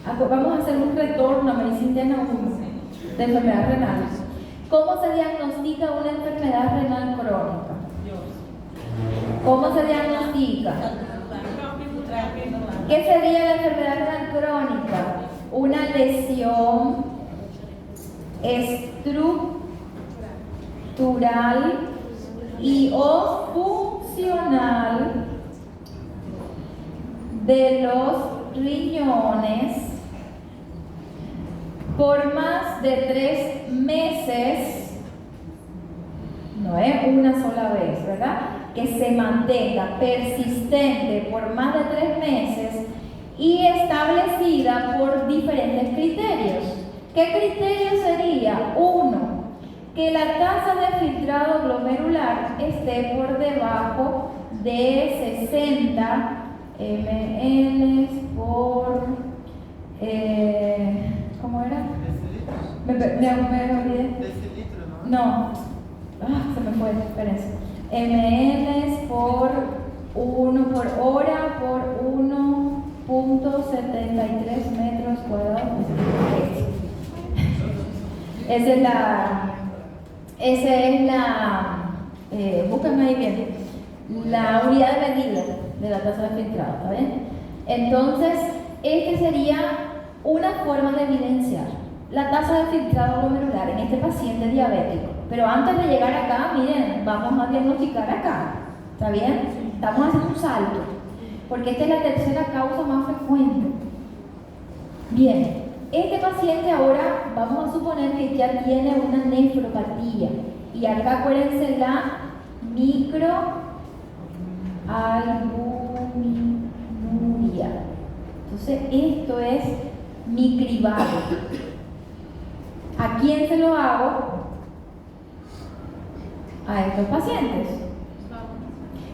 vamos a hacer un retorno a medicina interna 1 de enfermedades renales. ¿Cómo se diagnostica una enfermedad renal crónica? ¿Cómo se diagnostica? ¿Qué sería la enfermedad renal crónica? Una lesión estructural y o funcional de los riñones por más de 3 meses, no es una sola vez, ¿verdad? Que se mantenga persistente por más de 3 meses y establecida por diferentes criterios. ¿Qué criterio sería? 1, que la tasa de filtrado glomerular esté por debajo de 60 ml por... ¿cómo era? Me olvidé. Decilitro, ¿no? No. Se me fue, espérense. ml por 1 por hora por 1.73 metros cuadrados. Esa es la, búsquenme ahí bien, la unidad de medida de la tasa de filtrado, ¿está bien? Entonces, este sería una forma de evidenciar la tasa de filtrado glomerular en este paciente diabético. Pero antes de llegar acá, miren, vamos a diagnosticar acá, ¿está bien? Estamos haciendo un salto, porque esta es la tercera causa más frecuente. Bien, este paciente ahora vamos a suponer que ya tiene una nefropatía. Y acá acuérdense la microalbuminuria. Entonces, esto es mi cribado. ¿A quién se lo hago? A estos pacientes.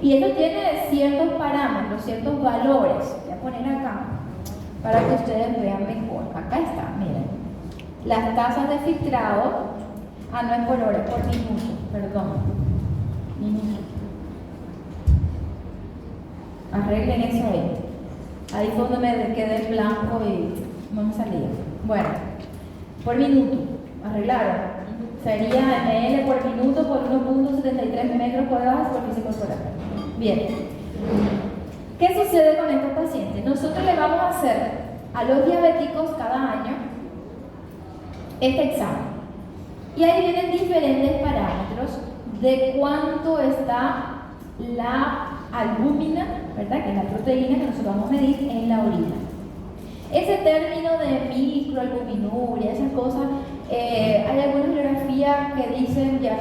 Y esto tiene ciertos parámetros, ciertos valores. Voy a poner acá para que ustedes vean mejor. Acá está, miren. Las tasas de filtrado. No es por hora, es por minuto, perdón. Minuto. Arreglen eso ahí. Ahí fue donde me quedé en blanco y no me salía. Bueno, por minuto, arreglaron. Sería ml por minuto por 1.73 metros cuadrados por físico corporal. Bien. ¿Qué sucede con estos pacientes? Nosotros le vamos a hacer a los diabéticos cada año este examen. Y ahí vienen diferentes parámetros de cuánto está la albúmina, ¿verdad? Que es la proteína que nosotros vamos a medir en la orina. Ese término de microalbuminuria, esas cosas, hay algunas bibliografías que dicen ya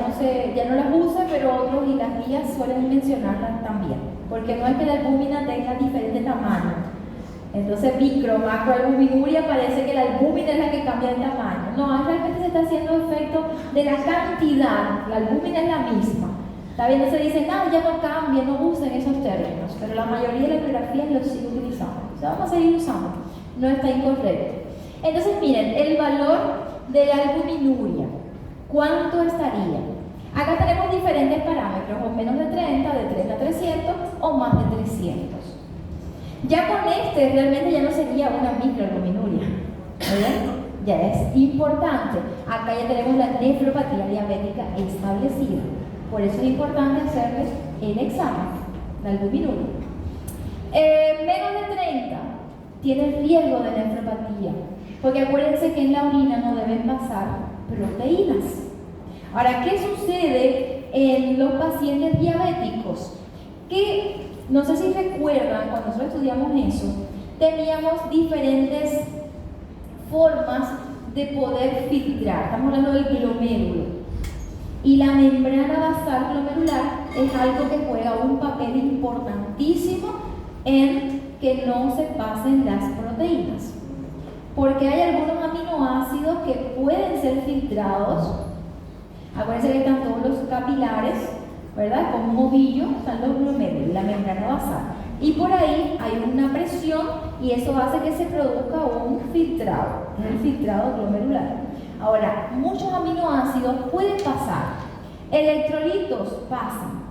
no las usan, pero otros y las guías suelen mencionarlas también, porque no es que la albúmina tenga diferente tamaño. Entonces, macroalbuminuria parece que la albúmina es la que cambia el tamaño. No, realmente se está haciendo efecto de la cantidad. La albúmina es la misma. Está bien, se dice, ya no cambia, no usen esos términos, pero la mayoría de las bibliografías los sigue utilizando. O sea, vamos a seguir usando. No está incorrecto. Entonces, miren, el valor de la albuminuria, ¿cuánto estaría? Acá tenemos diferentes parámetros, o menos de 30, de 30 a 300, o más de 300. Ya con este realmente ya no sería una microalbuminuria, ¿verdad? Ya es importante. Acá ya tenemos la nefropatía diabética establecida. Por eso es importante hacerles el examen, la albuminuria. Menos de 30 tiene riesgo de nefropatía, porque acuérdense que en la orina no deben pasar proteínas. Ahora, ¿qué sucede en los pacientes diabéticos? Que no sé si recuerdan, cuando nosotros estudiamos eso, teníamos diferentes formas de poder filtrar. Estamos hablando del glomérulo. Y la membrana basal glomerular es algo que juega un papel importantísimo en que no se pasen las proteínas. Porque hay algunos aminoácidos que pueden ser filtrados. Acuérdense que están todos los capilares, ¿verdad? Como un ovillo están los glomérulos, la membrana basal. Y por ahí hay una presión y eso hace que se produzca un filtrado, el filtrado glomerular. Ahora, muchos aminoácidos pueden pasar. Electrolitos pasan.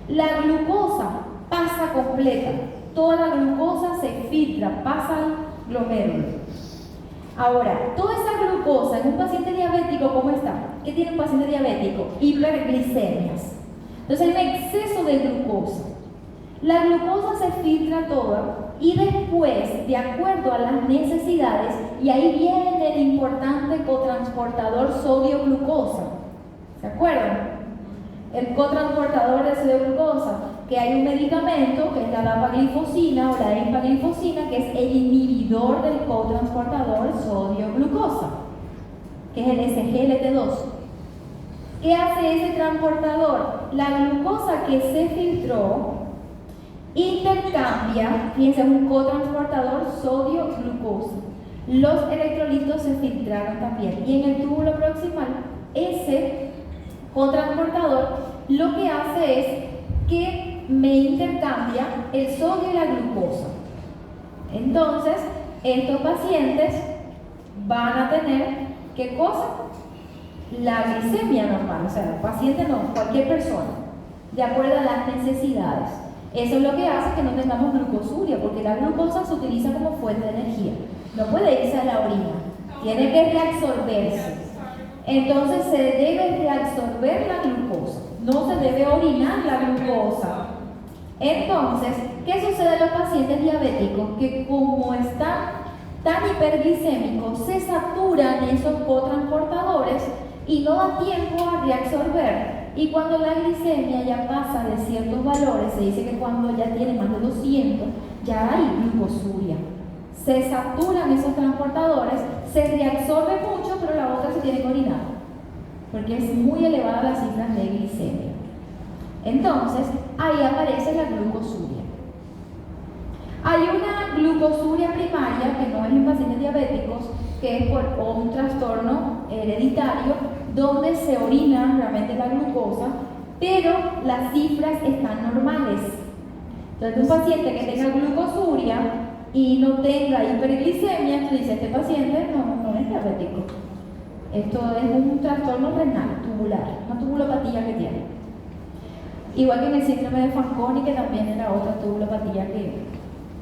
La glucosa pasa completa. Toda la glucosa se filtra, pasa al glomérulo. Ahora, toda esa glucosa en un paciente diabético, ¿cómo está? ¿Qué tiene un paciente diabético? Hiperglicemias. Entonces hay un exceso de glucosa. La glucosa se filtra toda y después, de acuerdo a las necesidades, y ahí viene el importante cotransportador sodio-glucosa. ¿Se acuerdan? El cotransportador de sodio-glucosa. que hay un medicamento que es la dapaglifosina o la empaglifosina, que es el inhibidor del cotransportador sodio-glucosa, que es el SGLT2. ¿Qué hace ese transportador? La glucosa que se filtró intercambia, fíjense, un cotransportador sodio-glucosa. Los electrolitos se filtraron también. Y en el túbulo proximal, ese cotransportador lo que hace es que me intercambia el sodio y la glucosa. Entonces, estos pacientes van a tener, ¿qué cosa? La glicemia normal, o sea, el paciente no, cualquier persona, de acuerdo a las necesidades. Eso es lo que hace que no tengamos glucosuria, porque la glucosa se utiliza como fuente de energía. No puede irse a la orina, tiene que reabsorberse. Entonces se debe reabsorber la glucosa, no se debe orinar la glucosa. Entonces, ¿qué sucede a los pacientes diabéticos? Que como están tan hiperglicémicos, se saturan esos cotransportadores y no da tiempo a reabsorber. Y cuando la glicemia ya pasa de ciertos valores, se dice que cuando ya tiene más de 200, ya hay glucosuria. Se saturan esos transportadores, se reabsorbe mucho, pero la boca se tiene que orinar, porque es muy elevada las cifras de glicemia. Entonces, ahí aparece la glucosuria. Hay una glucosuria primaria, que no es en pacientes diabéticos, que es por un trastorno hereditario, donde se orina realmente la glucosa, pero las cifras están normales. Entonces, un paciente que tenga glucosuria y no tenga hiperglicemia, tú dices, este paciente no es diabético. Esto es un trastorno renal tubular, una tubulopatía que tiene. Igual que en el síndrome de Fanconi, que también era otra tubulopatía que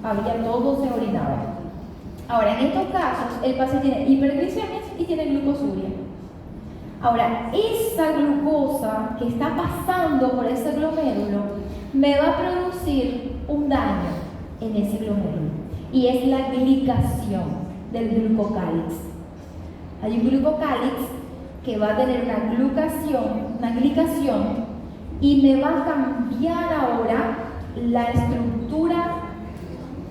había, todo se orinaba. Ahora, en estos casos, el paciente tiene hiperglicemias y tiene glucosuria. Ahora, esa glucosa que está pasando por ese glomérulo me va a producir un daño en ese glomérulo, y es la glicación del glucocálix. Hay un glucocálix que va a tener una glicación, y me va a cambiar ahora la estructura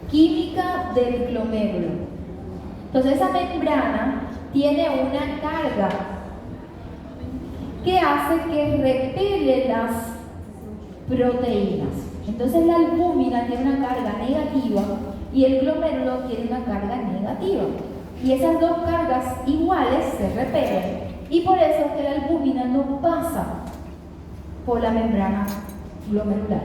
química del glomérulo. Entonces, esa membrana tiene una carga que hace que repele las proteínas. Entonces, la albúmina tiene una carga negativa y el glomérulo tiene una carga negativa. Y esas dos cargas iguales se repelen, y por eso es que la albúmina no pasa por la membrana glomerular.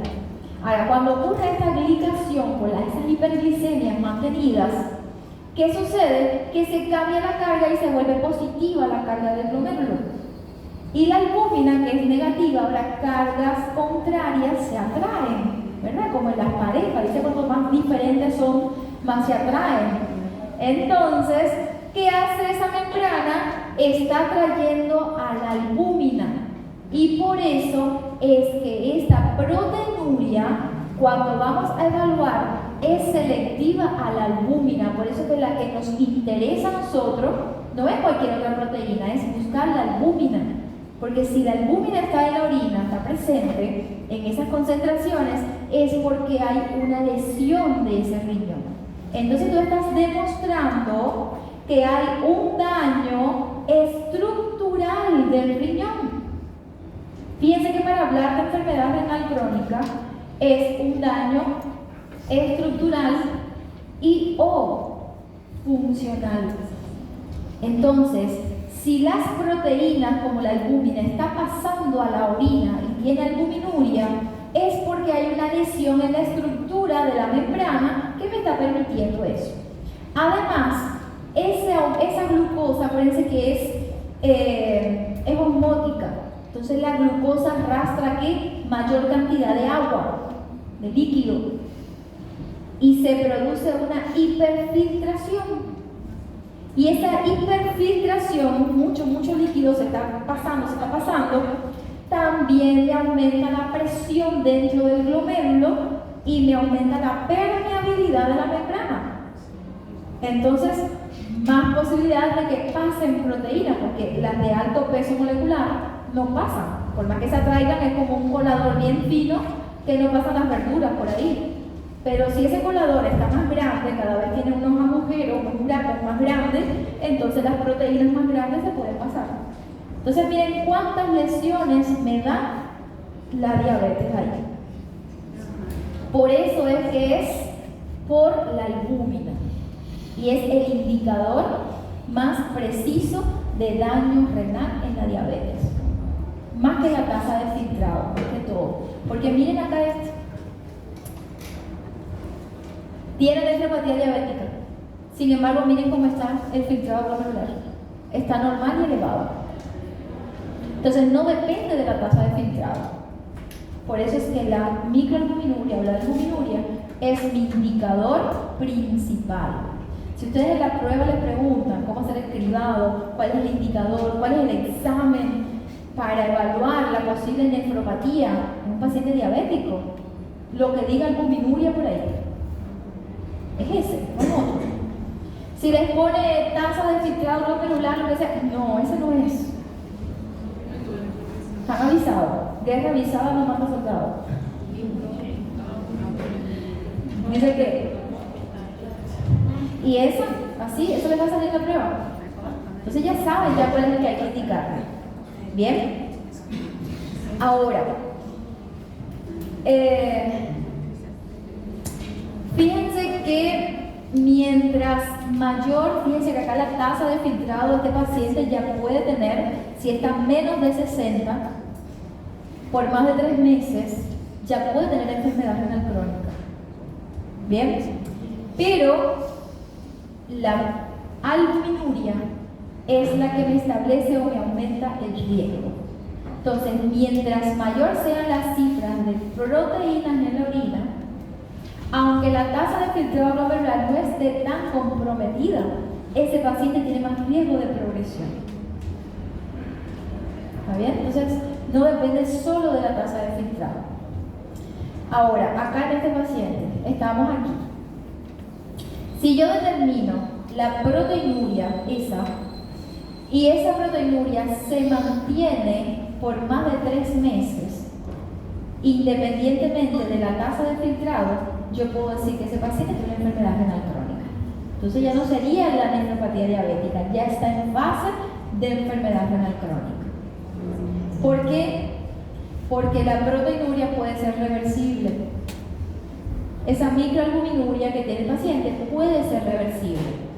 Ahora, cuando ocurre esta glicación por esas hiperglicemias mantenidas, ¿qué sucede? Que se cambia la carga y se vuelve positiva la carga del glomérulo. Y la albúmina, que es negativa, ahora cargas contrarias se atraen, ¿verdad? Como en las parejas, dice, cuanto más diferentes son, más se atraen. Entonces, ¿qué hace esa membrana? Está atrayendo a la albúmina. Y por eso es que esta proteinuria, cuando vamos a evaluar, es selectiva a la albúmina. Por eso que la que nos interesa a nosotros no es cualquier otra proteína, es buscar la albúmina. Porque si la albúmina está en la orina, está presente en esas concentraciones, es porque hay una lesión de ese riñón. Entonces tú estás demostrando que hay un daño estructural del riñón. Fíjense que para hablar de enfermedad renal crónica es un daño estructural y o funcional. Entonces, si las proteínas como la albúmina está pasando a la orina y tiene albuminuria, es porque hay una lesión en la estructura de la membrana que me está permitiendo eso. Además, esa glucosa, acuérdense que es osmótica. Entonces la glucosa arrastra ¿qué? Mayor cantidad de agua, de líquido, y se produce una hiperfiltración. Y esa hiperfiltración, mucho líquido se está pasando, también le aumenta la presión dentro del glomérulo y le aumenta la permeabilidad de la membrana. Entonces, más posibilidades de que pasen proteínas, porque las de alto peso molecular no pasan. Por más que se atraigan, es como un colador bien fino que no pasan las verduras por ahí. Pero si ese colador está más grande, cada vez tiene unos agujeros, unos buracos más grandes, entonces las proteínas más grandes se pueden pasar. Entonces miren cuántas lesiones me da la diabetes ahí. Por eso es que es por la albúmina. Y es el indicador más preciso de daño renal en la diabetes. Más que la tasa de filtrado, más que todo. Porque miren acá esto. Tiene nefropatía diabética. Sin embargo, miren cómo está el filtrado glomerular. Está normal y elevado. Entonces no depende de la tasa de filtrado. Por eso es que la microalbuminuria o la albuminuria es mi indicador principal. Si ustedes en la prueba les preguntan cómo hacer el cribado, cuál es el indicador, cuál es el examen para evaluar la posible nefropatía en un paciente diabético, lo que diga albuminuria por ahí es ese, no otro. Si les pone tasa de filtrado glomerular, lo que sea, no, ese no es. Están avisados. Guerra avisada no manda soldado. Dice que. Y eso, así, eso les va a salir en la prueba. Entonces ya saben ya cuál es el que hay que indicar. ¿Bien? Ahora, fíjense que mientras mayor, fíjense que acá la tasa de filtrado de este paciente ya puede tener, si está menos de 60, por más de 3 meses, ya puede tener enfermedad renal crónica. ¿Bien? Pero la albuminuria es la que me establece o me aumenta el riesgo. Entonces, mientras mayor sean las cifras de proteínas en la orina, aunque la tasa de filtrado glomerular no esté tan comprometida, ese paciente tiene más riesgo de progresión. ¿Está bien? Entonces, no depende solo de la tasa de filtrado. Ahora, acá en este paciente, estamos aquí. Si yo determino la proteinuria, y esa proteinuria se mantiene por más de 3 meses, independientemente de la tasa de filtrado, yo puedo decir que ese paciente tiene una enfermedad renal crónica. Entonces ya no sería la nefropatía diabética, ya está en fase de enfermedad renal crónica. ¿Por qué? Porque la proteinuria puede ser reversible. Esa microalbuminuria que tiene el paciente puede ser reversible.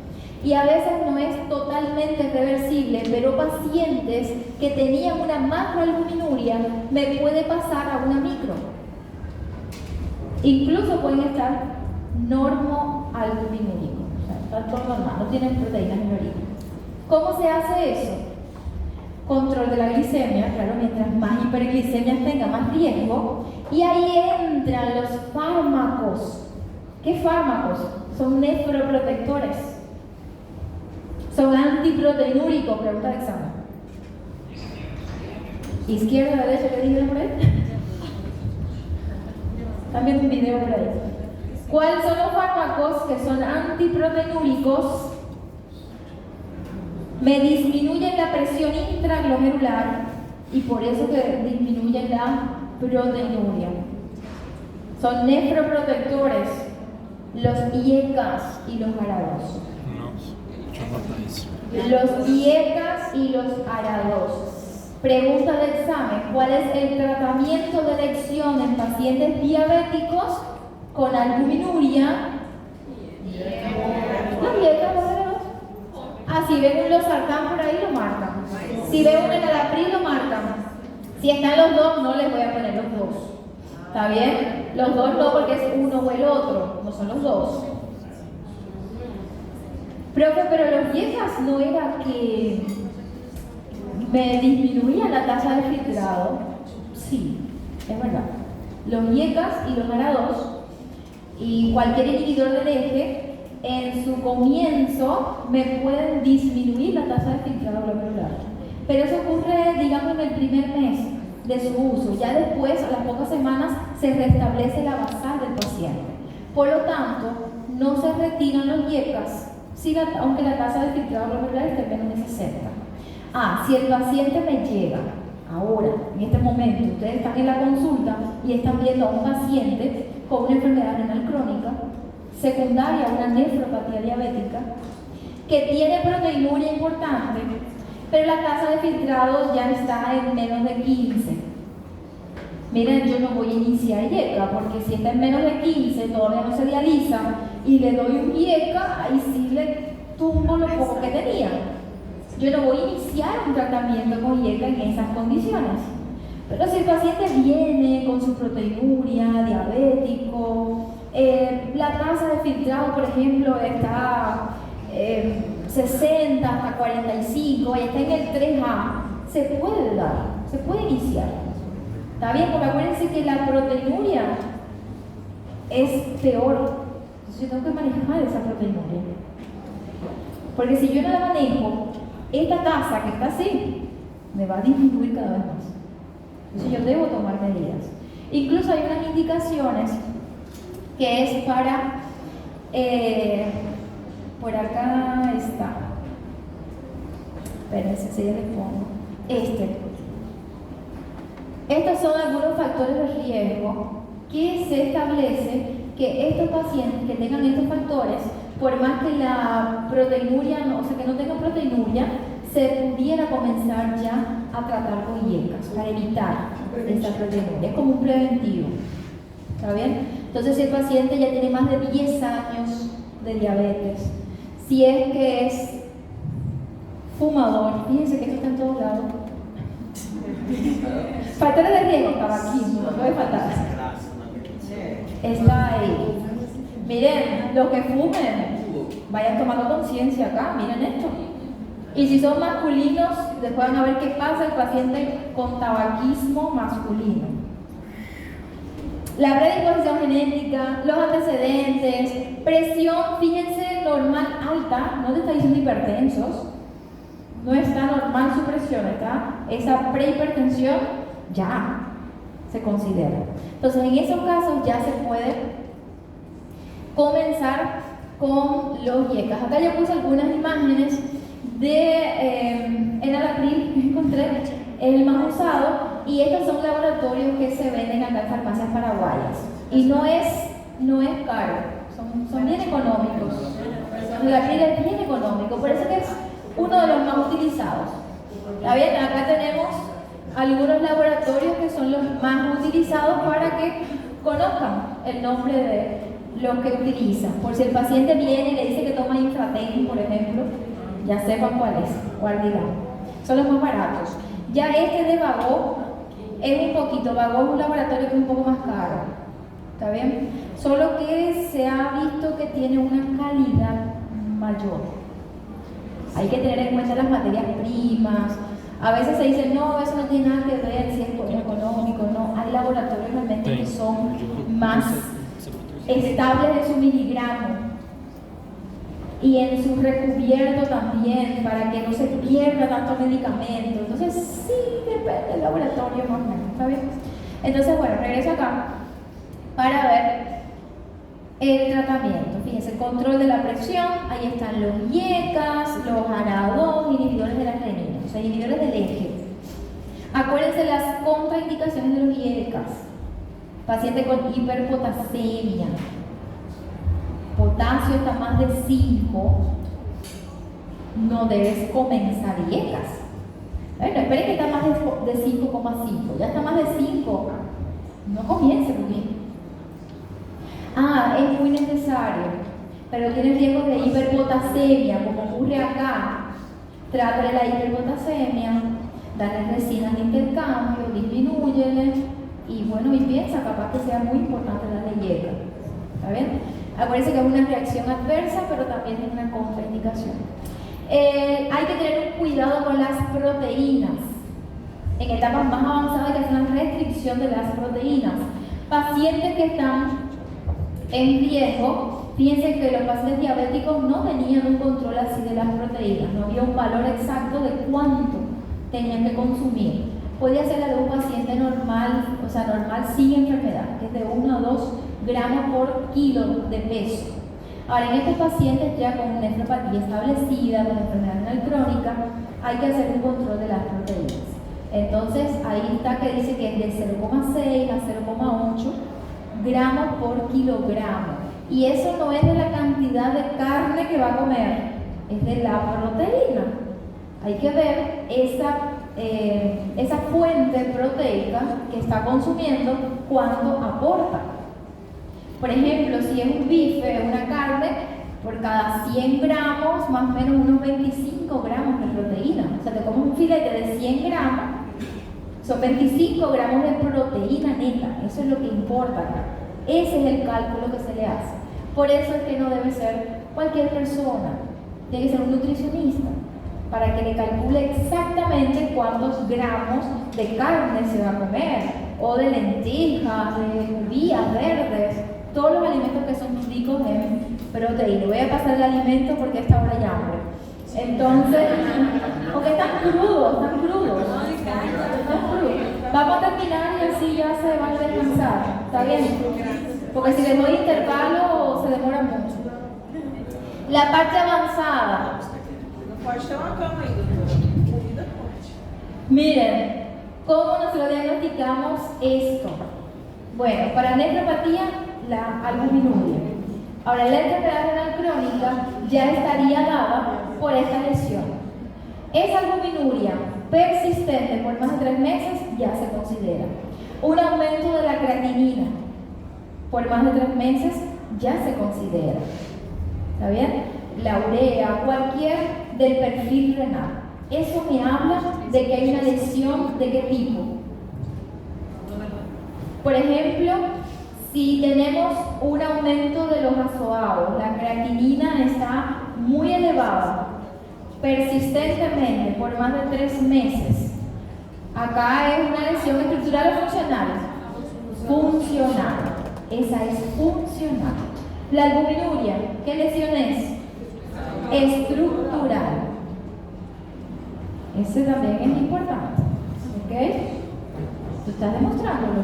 Y a veces no es totalmente reversible, pero pacientes que tenían una macroalbuminuria me puede pasar a una micro. Incluso pueden estar normoalbuminúricos, o sea, están todo normal, no tienen proteínas en la orina. ¿Cómo se hace eso? Control de la glicemia, claro, mientras más hiperglicemias tenga, más riesgo. Y ahí entran los fármacos. ¿Qué fármacos? Son nefroprotectores. Son antiproteinúricos, pregunta de examen. Izquierda, derecha, ¿qué dijeron por ahí? Están viendo un video por ahí. ¿Cuáles son los fármacos que son antiproteinúricos? Me disminuyen la presión intraglomerular y por eso que disminuyen la proteinuria. Son nefroprotectores, los IECAS y los ARA2. Los IECAS y los ARA2. Pregunta de examen: ¿cuál es el tratamiento de elección en pacientes diabéticos con albuminuria? Los IECAS, los ARA2. Ah, si ven un losartán por ahí, lo marcan. Si ven un enalapril, lo marcan. Si están los dos, no les voy a poner los dos. ¿Está bien? Los dos no, porque es uno o el otro, no son los dos. Profe, pero los IECAS no era que me disminuía la tasa de filtrado. Sí, es verdad. Los IECAS y los ARA2 y cualquier inhibidor del eje, en su comienzo me pueden disminuir la tasa de filtrado glomerular. Pero eso ocurre, digamos, en el primer mes de su uso. Ya después, a las pocas semanas, se restablece la basal del paciente. Por lo tanto, no se retiran los IECAS, aunque la tasa de filtrado glomerular esté menos de 60. Si el paciente me llega ahora, en este momento, ustedes están en la consulta y están viendo a un paciente con una enfermedad renal crónica, secundaria a una nefropatía diabética, que tiene proteinuria importante, pero la tasa de filtrado ya está en menos de 15. Miren, yo no voy a iniciar IECA, porque si está en menos de 15, todavía no se dializa, y le doy un IECA, ahí sí le tumbo lo poco que tenía. Yo no voy a iniciar un tratamiento con IECA en esas condiciones. Pero si el paciente viene con su proteinuria, diabético, la tasa de filtrado, por ejemplo, está 60 hasta 45, y está en el 3A, se puede dar, se puede iniciar. ¿Está bien? Porque acuérdense que la proteinuria es peor. Entonces yo tengo que manejar esa proteinuria. Porque si yo no la manejo, esta tasa que está así, me va a disminuir cada vez más. Entonces yo debo tomar medidas. Incluso hay unas indicaciones que es para, por acá está, espérense, si ya le pongo, estos son algunos factores de riesgo que se establece que estos pacientes que tengan estos factores, por más que la proteinuria, o sea que no tengan proteinuria, se pudiera comenzar ya a tratar con IECAS para evitar esta proteinuria. Es como un preventivo. ¿Está bien? Entonces, si el paciente ya tiene más de 10 años de diabetes, si es que es fumador, fíjense que esto está en todos lados. Factores de riesgo, tabaquismo, no puede faltar. Está ahí. Miren, los que fumen, vayan tomando conciencia acá, miren esto. Y si son masculinos, después van a ver qué pasa el paciente con tabaquismo masculino. La predisposición genética, los antecedentes, presión, fíjense, normal alta, no te está diciendo hipertensos, no está normal su presión, está esa prehipertensión, ya se considera. Entonces, en esos casos ya se puede comenzar con los IECAS. Acá yo puse algunas imágenes de enalapril que encontré, es el más usado, y estos son laboratorios que se venden acá en farmacias paraguayas. Y no es caro, son bien económicos. El enalapril es bien económico, por eso que es uno de los más utilizados. ¿Está bien? Acá tenemos algunos laboratorios que son los más utilizados para que conozcan el nombre de los que utilizan. Por si el paciente viene y le dice que toma Infraten, por ejemplo, ya sepan cuál es, cuál digamos. Son los más baratos. Ya este de Vago es un poquito, Vago es un laboratorio que es un poco más caro. ¿Está bien? Solo que se ha visto que tiene una calidad mayor. Hay que tener en cuenta las materias primas. A veces se dice, no, eso no tiene nada que ver si es económico, no. Hay laboratorios realmente que son más estables en su miligramo y en su recubierto también, para que no se pierda tanto medicamento. Entonces, sí, depende del laboratorio más o menos, ¿está bien? Entonces, bueno, regreso acá para ver el tratamiento. Fíjense, control de la presión, ahí están los IECAS, los ARA2, inhibidores de la renina, o sea, inhibidores del eje. Acuérdense las contraindicaciones de los IECAS. Paciente con hiperpotasemia, potasio está más de 5, no debes comenzar IECAS. Bueno, esperen que está más de 5,5, ya está más de 5, no comience muy bien. Es muy necesario, pero tiene riesgo de hiperpotasemia, como ocurre acá. Trátale la hiperpotasemia, dale resinas de intercambio, disminúyele, y bueno, y piensa, capaz que sea muy importante darle IECA. ¿Está bien? Acuérdense que es una reacción adversa, pero también es una contraindicación. Hay que tener un cuidado con las proteínas. En etapas más avanzadas hay que hacer una restricción de las proteínas. Pacientes que están en riesgo, fíjense que los pacientes diabéticos no tenían un control así de las proteínas, no había un valor exacto de cuánto tenían que consumir. Podía ser la de un paciente normal, o sea, normal sin enfermedad, que es de 1 a 2 gramos por kilo de peso. Ahora, en estos pacientes ya con nefropatía establecida, con enfermedad renal crónica, hay que hacer un control de las proteínas. Entonces ahí está que dice que es de 0,6 a 0,8 gramos por kilogramo. Y eso no es de la cantidad de carne que va a comer, es de la proteína. Hay que ver esa fuente proteica que está consumiendo, cuánto aporta. Por ejemplo, si es un bife, una carne, por cada 100 gramos, más o menos unos 25 gramos de proteína. O sea, te comes un filete de 100 gramos, son 25 gramos de proteína neta. Eso es lo que importa acá. Ese es el cálculo que se le hace. Por eso es que no debe ser cualquier persona, tiene que ser un nutricionista, para que le calcule exactamente cuántos gramos de carne se va a comer, o de lentejas, de judías verdes, todos los alimentos que son ricos en proteína. Voy a pasar el alimento porque a esta hora hay hambre. Entonces, porque están crudos. Vamos a terminar y así ya se van a descansar. ¿Está bien? Porque si les doy intervalo se demora mucho. La parte avanzada. Miren, ¿cómo nosotros diagnosticamos esto? Bueno, para nefropatía, la albuminuria. Ahora, la enfermedad renal crónica ya estaría dada por esta lesión. Esa albuminuria persistente por más de 3 meses ya se considera. Un aumento de la creatinina por más de 3 meses ya se considera. ¿Está bien? La urea, cualquier del perfil renal. Eso me habla de que hay una lesión de qué tipo. Por ejemplo, si tenemos un aumento de los azoados, la creatinina está muy elevada, persistentemente por más de 3 meses. Acá es una lesión estructural o funcional. Funcional. Esa es funcional. La albuminuria, ¿qué lesión es? Estructural. Ese también es importante. ¿Ok? Tú estás demostrándolo.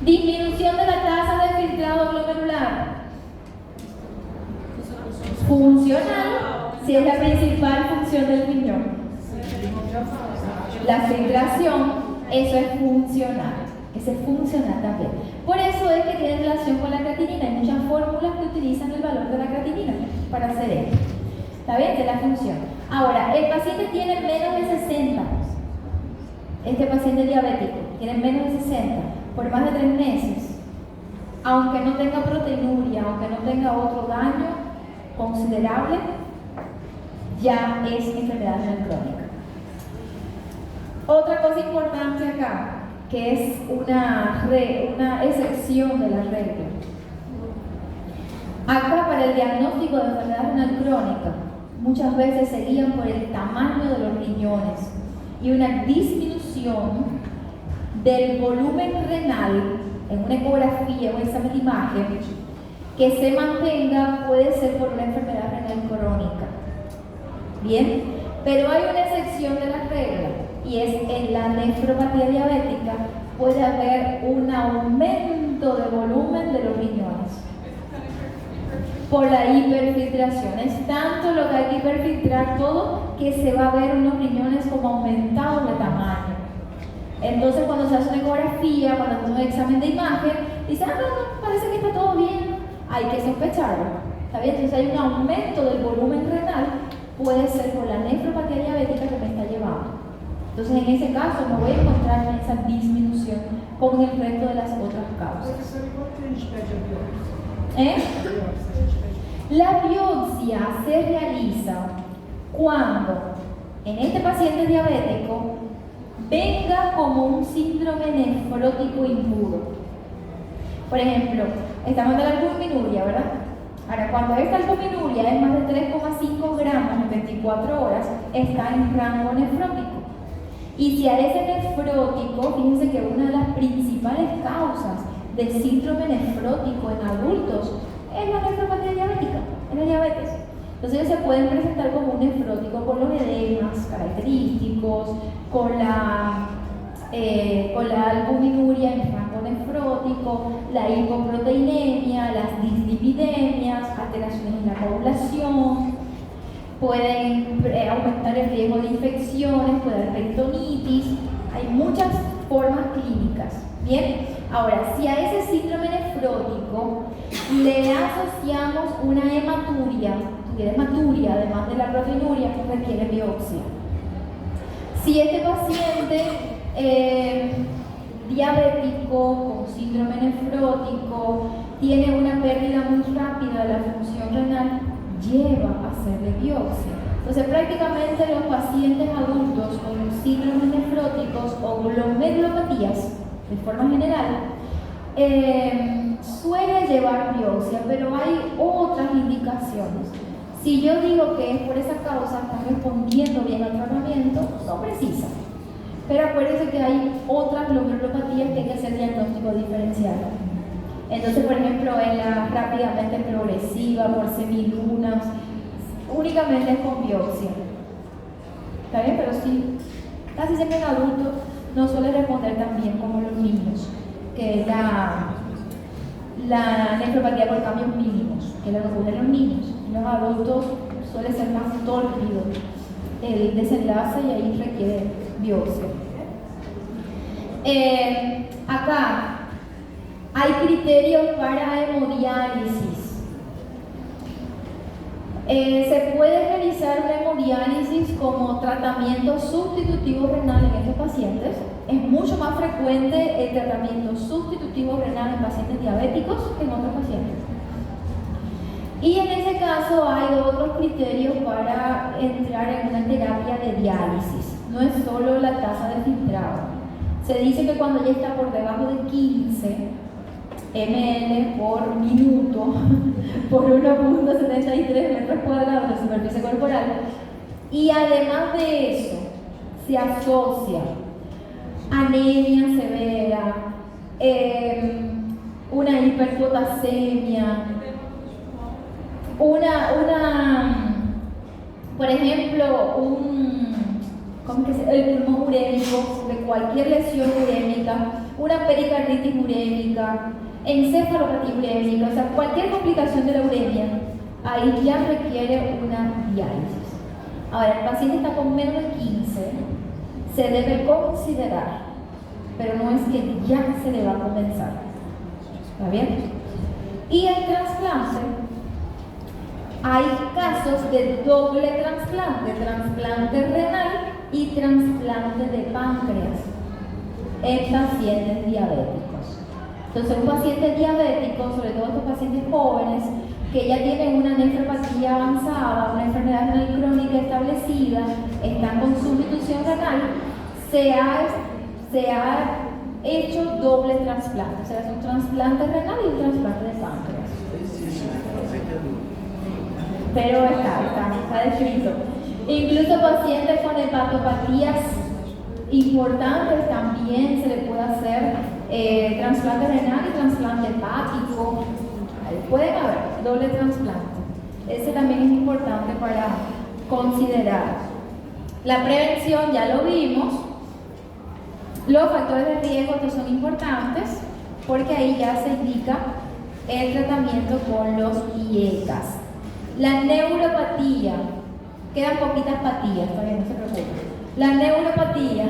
Disminución de la tasa de filtrado glomerular. Funcional, si es la principal función del riñón. La filtración, eso es funcional. Ese es funcional también. Por eso es que tiene relación con la creatinina. Hay muchas fórmulas que utilizan el valor de la creatinina para hacer esto. ¿Está bien? Que es la función. Ahora, el paciente tiene menos de 60. Este paciente diabético tiene menos de 60 por más de 3 meses. Aunque no tenga proteinuria, aunque no tenga otro daño considerable, ya es enfermedad renal crónica. Otra cosa importante acá, que es una excepción de la regla. Acá, para el diagnóstico de enfermedad renal crónica, muchas veces se guían por el tamaño de los riñones y una disminución del volumen renal en una ecografía o un examen de imagen que se mantenga puede ser por una enfermedad renal crónica. Bien, pero hay una excepción de la regla y es en la nefropatía diabética puede haber un aumento de volumen de los riñones por la hiperfiltración. Es tanto lo que hay que hiperfiltrar todo que se va a ver unos riñones como aumentados de tamaño. Entonces cuando se hace una ecografía, cuando se hace un examen de imagen, dice, no, parece que está todo bien, hay que sospecharlo. ¿Está bien? Entonces hay un aumento del volumen renal, puede ser por la nefropatía diabética que me está llevando. Entonces en ese caso no voy a encontrar esa disminución con el resto de las otras causas. La biopsia se realiza cuando en este paciente diabético venga como un síndrome nefrótico impuro. Por ejemplo, estamos de la albuminuria, ¿verdad? Ahora, cuando esta albuminuria es más de 3,5 gramos en 24 horas, está en rango nefrótico. Y si a ese nefrótico, fíjense que una de las principales causas de síndrome nefrótico en adultos es la nefropatía diabética, es la diabetes. Entonces ellos se pueden presentar como un nefrótico con los edemas característicos, con la albuminuria en rango nefrótico, la hipoproteinemia, las dislipidemias, alteraciones en la coagulación, pueden aumentar el riesgo de infecciones, puede haber peritonitis, Hay muchas formas clínicas. Bien, ahora, si a ese síndrome nefrótico le asociamos una hematuria, tuviera hematuria, además de la proteinuria, requiere biopsia. Si este paciente diabético con síndrome nefrótico tiene una pérdida muy rápida de la función renal, lleva a hacerle biopsia. Entonces, prácticamente los pacientes adultos con síndromes nefróticos o glomerulopatías, de forma general, suele llevar biopsia, pero hay otras indicaciones. Si yo digo que es por esa causa, están respondiendo bien al tratamiento, no precisa. Pero acuérdense que hay otras glomerulopatías que hay que hacer diagnóstico diferencial. Entonces, por ejemplo, en la rápidamente progresiva, por semilunas, únicamente es con biopsia. ¿Está bien? Pero sí, casi siempre en adultos no suele responder tan bien como los niños, que es la nefropatía por cambios mínimos, que la ocurre en los niños. En los adultos suele ser más tórpido el desenlace y ahí requiere biopsia. Acá hay criterios para hemodiálisis. Se puede realizar una hemodiálisis como tratamiento sustitutivo renal en estos pacientes. Es mucho más frecuente el tratamiento sustitutivo renal en pacientes diabéticos que en otros pacientes. Y en ese caso hay otros criterios para entrar en una terapia de diálisis. No es solo la tasa de filtrado. Se dice que cuando ya está por debajo de 15 ml por minuto por 1.73 metros cuadrados de superficie corporal, y además de eso se asocia anemia severa, una hiperpotasemia, por ejemplo, el pulmón urémico de cualquier lesión urémica, una pericarditis urémica, encefalopatía urémica, o sea, cualquier complicación de la uremia, ahí ya requiere una diálisis. Ahora, el paciente está con menos de 15, se debe considerar, pero no es que ya se le va a comenzar. ¿Está bien? Y el trasplante, hay casos de doble trasplante renal y trasplante de páncreas en pacientes diabéticos. Entonces, un paciente diabético, sobre todo estos pacientes jóvenes, que ya tienen una nefropatía avanzada, una enfermedad renal crónica establecida, están con sustitución renal, se ha hecho doble trasplante, o sea, es un trasplante renal y un trasplante de páncreas. Pero está descrito. Incluso pacientes con hepatopatías importantes también se le puede hacer trasplante renal y trasplante hepático. Pueden haber doble trasplante. Ese también es importante para considerar. La prevención ya lo vimos. Los factores de riesgo estos son importantes porque ahí ya se indica el tratamiento con los IECAS. La neuropatía, quedan poquitas patías, todavía no se preocupen. La neuropatía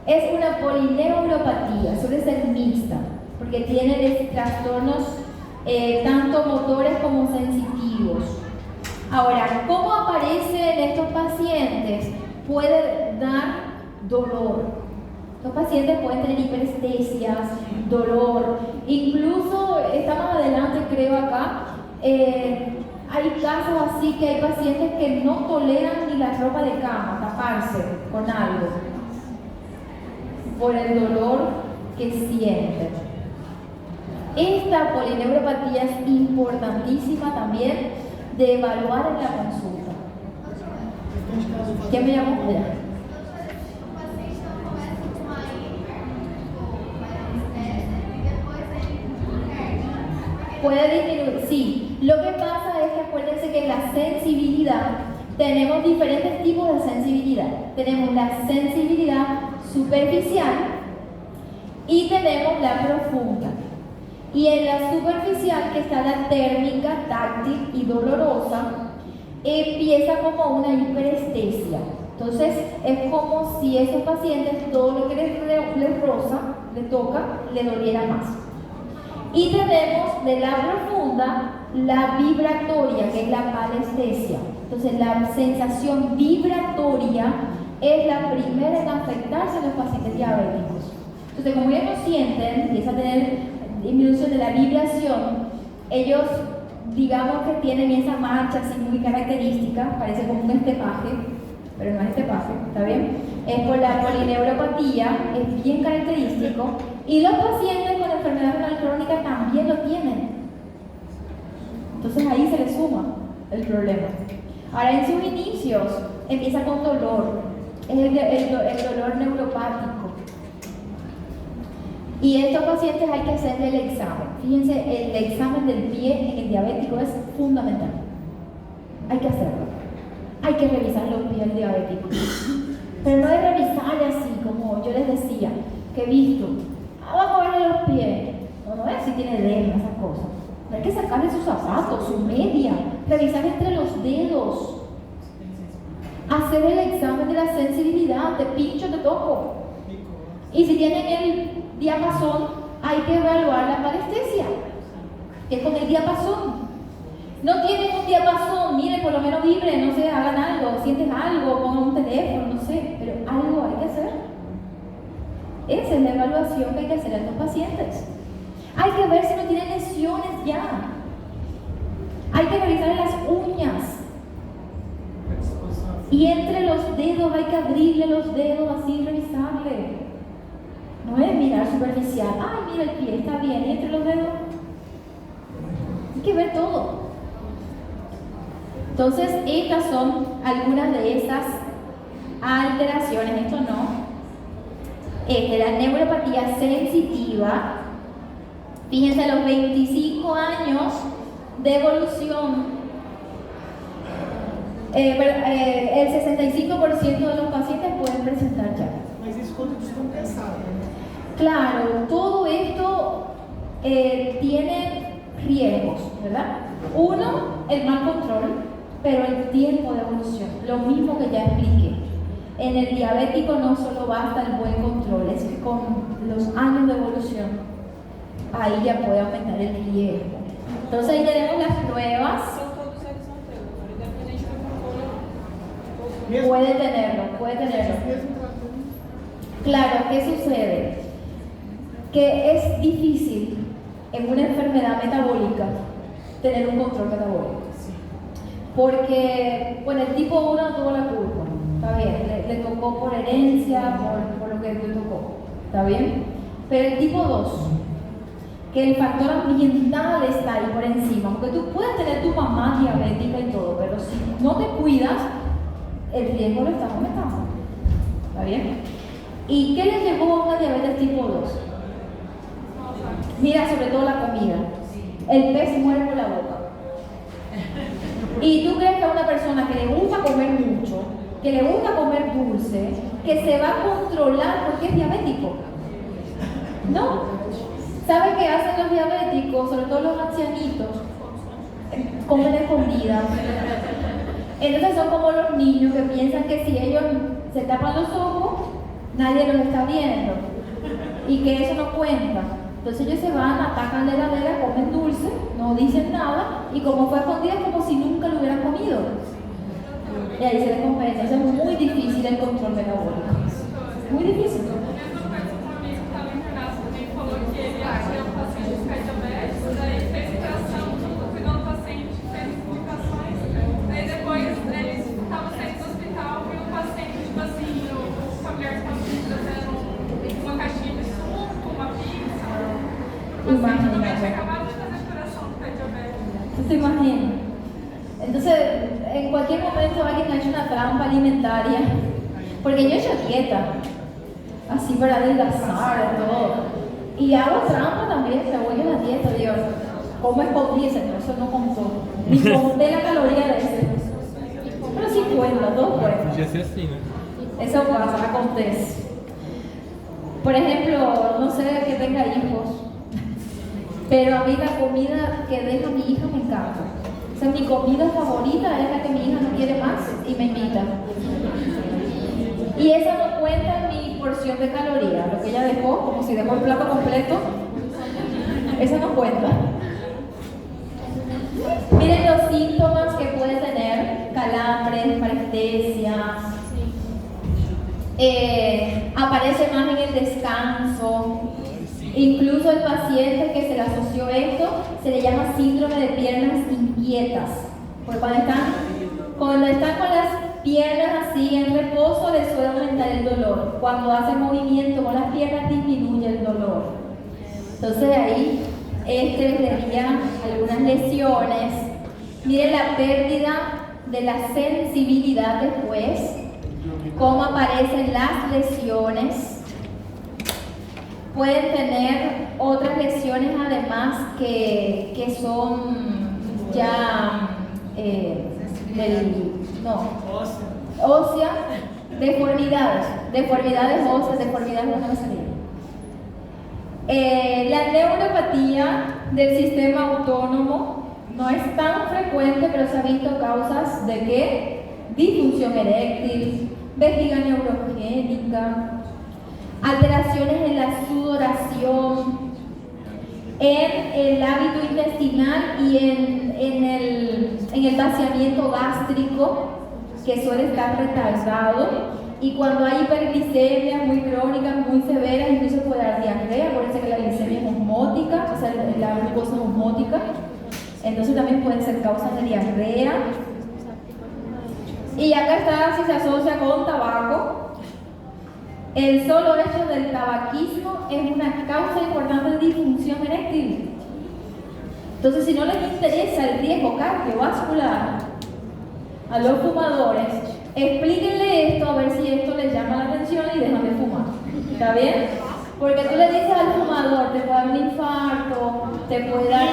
es una polineuropatía, suele ser mixta, porque tiene trastornos tanto motores como sensitivos. Ahora, ¿cómo aparece en estos pacientes? Puede dar dolor. Los pacientes pueden tener hiperestesias, dolor, incluso está más adelante, creo acá, hay casos así que hay pacientes que no toleran ni la ropa de cama, taparse con algo, por el dolor que sienten. Esta polineuropatía es importantísima también de evaluar en la consulta. ¿Qué me llamó? Puede disminuir, sí. Lo que pasa es que acuérdense que en la sensibilidad tenemos diferentes tipos de sensibilidad. Tenemos la sensibilidad superficial y tenemos la profunda. Y en la superficial, que está la térmica, táctil y dolorosa, empieza como una hiperestesia. Entonces es como si esos pacientes todo lo que les roza, les toca, le doliera más. Y tenemos de la profunda la vibratoria, que es la parestesia. Entonces la sensación vibratoria es la primera en afectarse en los pacientes diabéticos. Entonces como ellos no sienten, empieza a tener disminución de la vibración, ellos digamos que tienen esa mancha así muy característica, parece como un estepaje, pero no es estepaje, ¿está bien? Es por la polineuropatía, es bien característico, y los pacientes con enfermedad renal crónica también lo tienen. Entonces ahí se le suma el problema. Ahora en sus inicios empieza con dolor, es el dolor neuropático. Y estos pacientes hay que hacerle el examen. Fíjense, el examen del pie en el diabético es fundamental. Hay que hacerlo. Hay que revisar los pies del diabético. Pero no es revisarle así, como yo les decía, que he visto. Vamos a verle los pies. No es si tiene edema, esas cosas. Hay que sacarle sus zapatos, su media, revisar entre los dedos. Hacer el examen de la sensibilidad, te pincho, te toco. Y si tienen el diapasón, hay que evaluar la parestesia, que es con el diapasón. No tienen un diapasón, miren, por lo menos vibren, no sé, hagan algo, sienten algo, pongan un teléfono, no sé, pero algo hay que hacer. Esa es la evaluación que hay que hacer a estos pacientes. Hay que ver si no tienen lesiones ya. Hay que revisar las uñas. Y entre los dedos hay que abrirle los dedos así, revisarle. No es mirar superficial. Ay, mira el pie, está bien. Y entre los dedos hay que ver todo. Entonces, estas son algunas de esas alteraciones. Esto no. La neuropatía sensitiva. Fíjense, a los 25 años de evolución, el 65% de los pacientes pueden presentar ya. Mas isso quando descompensado, né? Claro, todo esto tiene riesgos, ¿verdad? Uno, el mal control, pero el tiempo de evolución, lo mismo que ya expliqué. En el diabético no solo basta el buen control, es que con los años de evolución, ahí ya puede aumentar el riesgo. Entonces ahí tenemos las pruebas. Puede tenerlo. Claro, ¿qué sucede? Que es difícil en una enfermedad metabólica tener un control metabólico. Porque, bueno, el tipo 1 tuvo la culpa, está bien, le tocó por herencia, por lo que le tocó, está bien. Pero el tipo 2, que el factor ambiental está ahí por encima, porque tú puedes tener tu mamá diabética y todo, pero si no te cuidas, el riesgo lo estás aumentando, ¿está bien? ¿Y qué le llevó a una diabetes tipo 2? Mira, sobre todo la comida. El pez muere por la boca. Y tú crees que a una persona que le gusta comer mucho, que le gusta comer dulce, que se va a controlar porque es diabético. No. ¿Sabe qué hacen los diabéticos, sobre todo los ancianitos? Comen escondidas. Entonces son como los niños que piensan que si ellos se tapan los ojos, nadie los está viendo y que eso no cuenta. Entonces ellos se van, atacan la heladera, comen dulce, no dicen nada y como fue escondida es como si nunca lo hubieran comido. Y ahí se les compensa. Eso es muy difícil el control metabólico. Muy difícil. ¿Se imagina? Entonces, en cualquier momento alguien ha hecho una trampa alimentaria, porque yo he hecho dieta, así para adelgazar y todo, y hago trampa también, me voy a la dieta, Dios, como escondí ese, eso no contó, ni conté la caloría de ese, pero sí cuenta, todo cuenta. Eso pasa, acontece. Por ejemplo, no sé que tenga hijos, pero a mí la comida que deja mi hija me encanta. O sea, mi comida favorita es la que mi hija no quiere más y me invita. Y esa no cuenta en mi porción de calorías, lo que ella dejó, como si dejó el plato completo. Esa no cuenta. Miren los síntomas que puede tener: calambres, parestesia, aparece más en el descanso. Incluso el paciente que se le asoció esto se le llama síndrome de piernas inquietas, porque cuando están con las piernas así en reposo les suele aumentar el dolor. Cuando hacen movimiento con las piernas disminuye el dolor. Entonces ahí vería algunas lesiones. Miren la pérdida de la sensibilidad después, cómo aparecen las lesiones. Pueden tener otras lesiones además que son ya óseas, deformidades óseas, deformidades no me salieron. La neuropatía del sistema autónomo no es tan frecuente, pero se ha visto causas de ¿qué? Disfunción eréctil, vejiga neurogénica, alteraciones en la sudoración, en el hábito intestinal y en el vaciamiento gástrico, que suele estar retardado. Y cuando hay hiperglicemias muy crónicas, muy severas, incluso puede dar diarrea. Acuérdense que la glicemia es osmótica, o sea, la glucosa es osmótica, entonces también pueden ser causas de diarrea. Y acá está si se asocia con tabaco. El solo hecho del tabaquismo es una causa importante de disfunción eréctil. Entonces, si no les interesa el riesgo cardiovascular a los fumadores, explíquenle esto a ver si esto les llama la atención y dejan de fumar. ¿Está bien? Porque tú le dices al fumador, te puede dar un infarto, te puede dar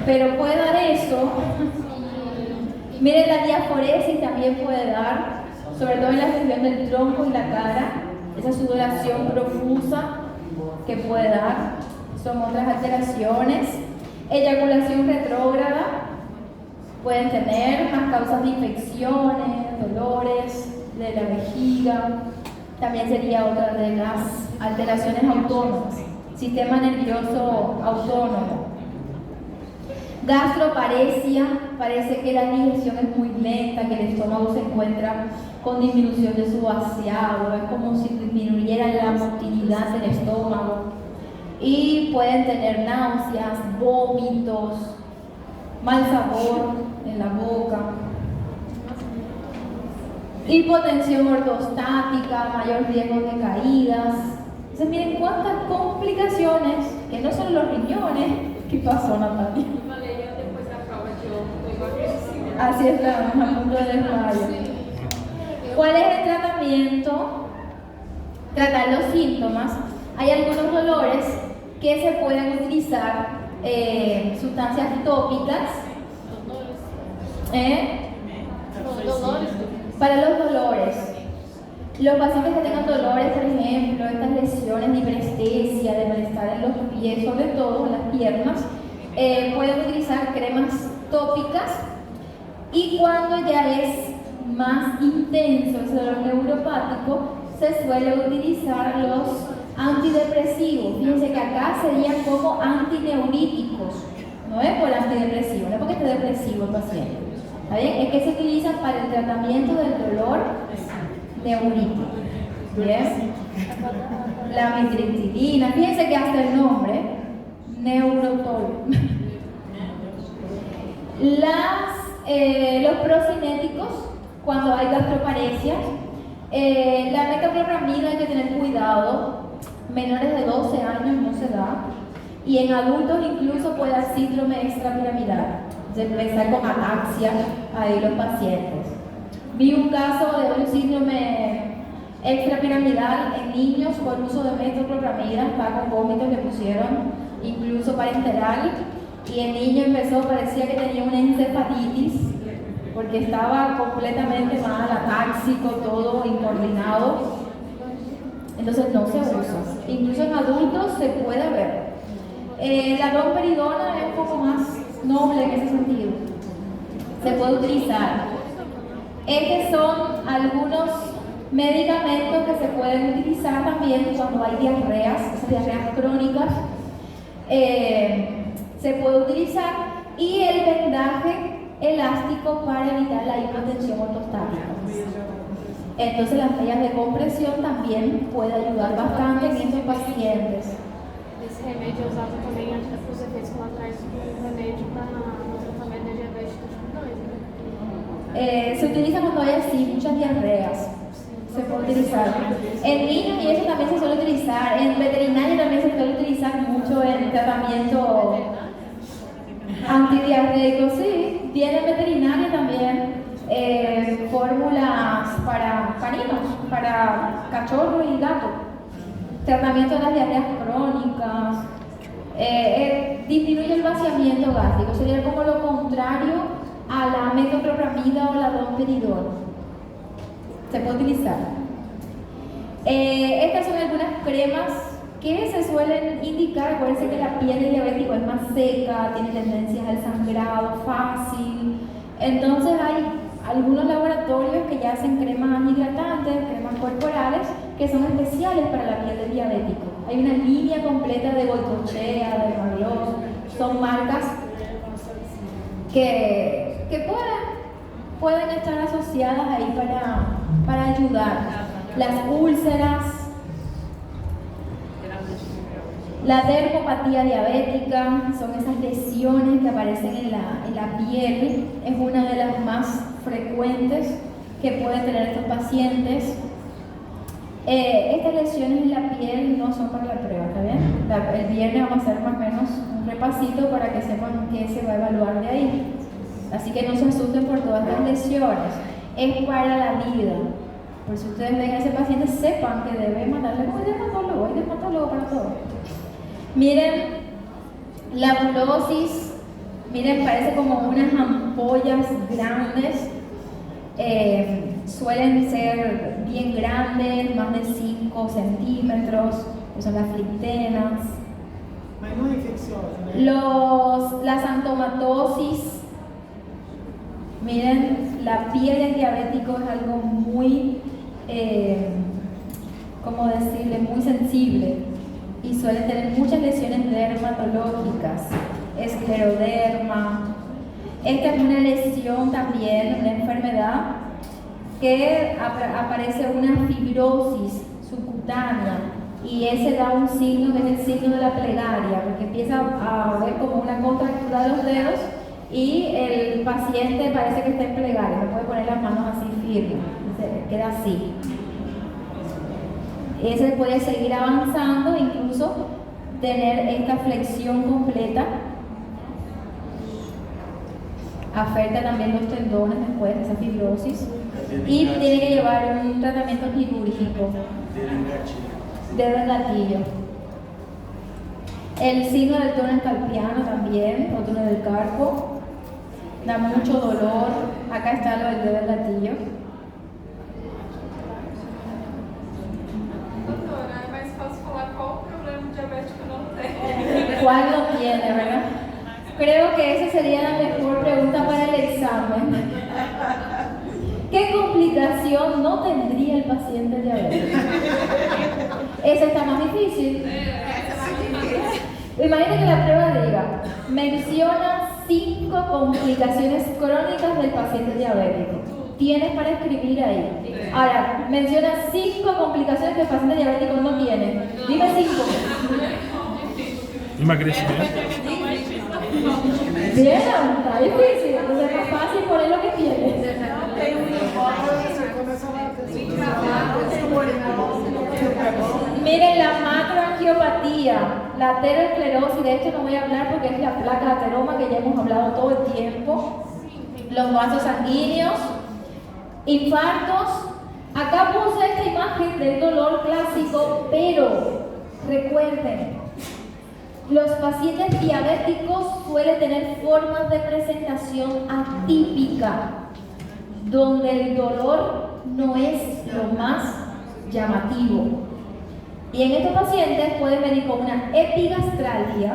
pero puede dar eso. Miren, la diaforesis también puede dar, sobre todo en la región del tronco y la cara, esa sudoración profusa que puede dar. Son otras alteraciones. Eyaculación retrógrada, pueden tener más causas de infecciones, dolores de la vejiga. También sería otra de las alteraciones autónomas. Sistema nervioso autónomo. Gastroparesia, parece que la digestión es muy lenta, que el estómago se encuentra con disminución de su vaciado, es como si disminuyera la motilidad del estómago. Y pueden tener náuseas, vómitos, mal sabor en la boca, hipotensión ortostática, mayor riesgo de caídas. Entonces miren cuántas complicaciones, que no son los riñones. ¿Qué pasó, Natalia? Así estamos, a punto de desmayo. ¿Cuál es el tratamiento? Tratar los síntomas. Hay algunos dolores que se pueden utilizar sustancias tópicas para los dolores. Los pacientes que tengan dolores, por ejemplo, estas lesiones de hiperestesia, de malestar en los pies, sobre todo en las piernas, pueden utilizar cremas tópicas. Y cuando ya es más intenso ese dolor neuropático, se suele utilizar los antidepresivos. Fíjense que acá serían como antineuríticos, no es por antidepresivo, no es porque esté depresivo el paciente. ¿Está bien? Es que se utilizan para el tratamiento del dolor neurítico. ¿Bien? La mitriptilina, fíjense que hasta el nombre, Neurotol. Los procinéticos, cuando hay gastroparesia, la metoclopramida hay que tener cuidado, menores de 12 años no se da, y en adultos incluso puede dar síndrome extrapiramidal, de empezar con ataxia ahí los pacientes. Vi un caso de un síndrome extrapiramidal en niños con uso de metoclopramida, estaba con vómitos, le pusieron incluso parenteral, y el niño empezó, parecía que tenía una encefalitis, porque estaba completamente mal, atáxico, todo incoordinado. Entonces no se usa. Incluso en adultos se puede ver. La domperidona es un poco más noble en ese sentido. Se puede utilizar. Estos son algunos medicamentos que se pueden utilizar también cuando hay diarreas, esas diarreas crónicas. Se puede utilizar, y el vendaje elástico para evitar la hipotensión ortostática. Entonces las medias de compresión también puede ayudar bastante en estos pacientes. Esse remédio é usado também para os efeitos colaterais do remédio no tratamento de diabetes tipo 2, né? Se utiliza cuando hay así muchas diarreas. Se puede utilizar. En niños y eso también se suele utilizar. En veterinaria también se suele utilizar mucho en tratamiento antidiarreico. Sí, tiene veterinaria también fórmulas para caninos, para cachorros y gatos. Tratamiento de las diarreas crónicas. Disminuye el vaciamiento gástrico. Sería como lo contrario a la metoclopramida o la domperidol. Se puede utilizar. Estas son algunas cremas que se suelen indicar. Acuérdense que la piel del diabético es más seca, tiene tendencias al sangrado fácil. Entonces hay algunos laboratorios que ya hacen cremas hidratantes, cremas corporales, que son especiales para la piel del diabético. Hay una línea completa de Goicoechea, de Dermagloss, son marcas que pueden estar asociadas ahí para ayudar. Las úlceras, la dermopatía diabética, son esas lesiones que aparecen en la piel, es una de las más frecuentes que pueden tener estos pacientes. Estas lesiones en la piel no son para la prueba, ¿está bien? El viernes vamos a hacer más o menos un repasito para que sepan qué se va a evaluar de ahí. Así que no se asusten por todas las lesiones, es para la vida. Por si ustedes ven a ese paciente, sepan que deben mandarle con el dermatólogo para todo. Miren, la bulosis, miren, parece como unas ampollas grandes. Suelen ser bien grandes, más de 5 centímetros, que son las flictenas. Mas não é infecciosa, né? La xantomatosis, miren, la piel del diabético es algo muy, ¿cómo decirle?, muy sensible, y suele tener muchas lesiones dermatológicas, escleroderma. Esta es una lesión también, una enfermedad que aparece una fibrosis subcutánea, y ese da un signo que es el signo de la plegaria, porque empieza a haber como una contractura de los dedos y el paciente parece que está en plegaria, no puede poner las manos así firmes, se queda así. Ese puede seguir avanzando, incluso tener esta flexión completa. Afecta también los tendones después de esa fibrosis, y tiene que llevar un tratamiento quirúrgico. Dedo en gatillo. El signo del túnel carpiano también, o túnel del carpo, da mucho dolor. Acá está lo del dedo en gatillo. Doutora, é mais fácil falar qual problema diabético não tem. ¿Cuál no tiene, verdad? Creo que esa sería la mejor pregunta para el examen. ¿Qué complicación no tendría el paciente diabético? Esa está más difícil. Imagínate que la prueba diga, menciona 5 complicaciones crónicas del paciente diabético. Tienes para escribir ahí. Ahora, menciona 5 complicaciones que el paciente diabético no tiene. Dime 5. Emagrecimento. Bien, está difícil. Entonces es más fácil poner lo que tienes. Miren, la macroangiopatía, la aterosclerosis, de hecho no voy a hablar porque es la placa de ateroma que ya hemos hablado todo el tiempo. Los vasos sanguíneos, infartos. Acá puse esta imagen del dolor clásico, pero recuerden, los pacientes diabéticos suelen tener formas de presentación atípica, donde el dolor no es lo más llamativo. Y en estos pacientes pueden venir con una epigastralgia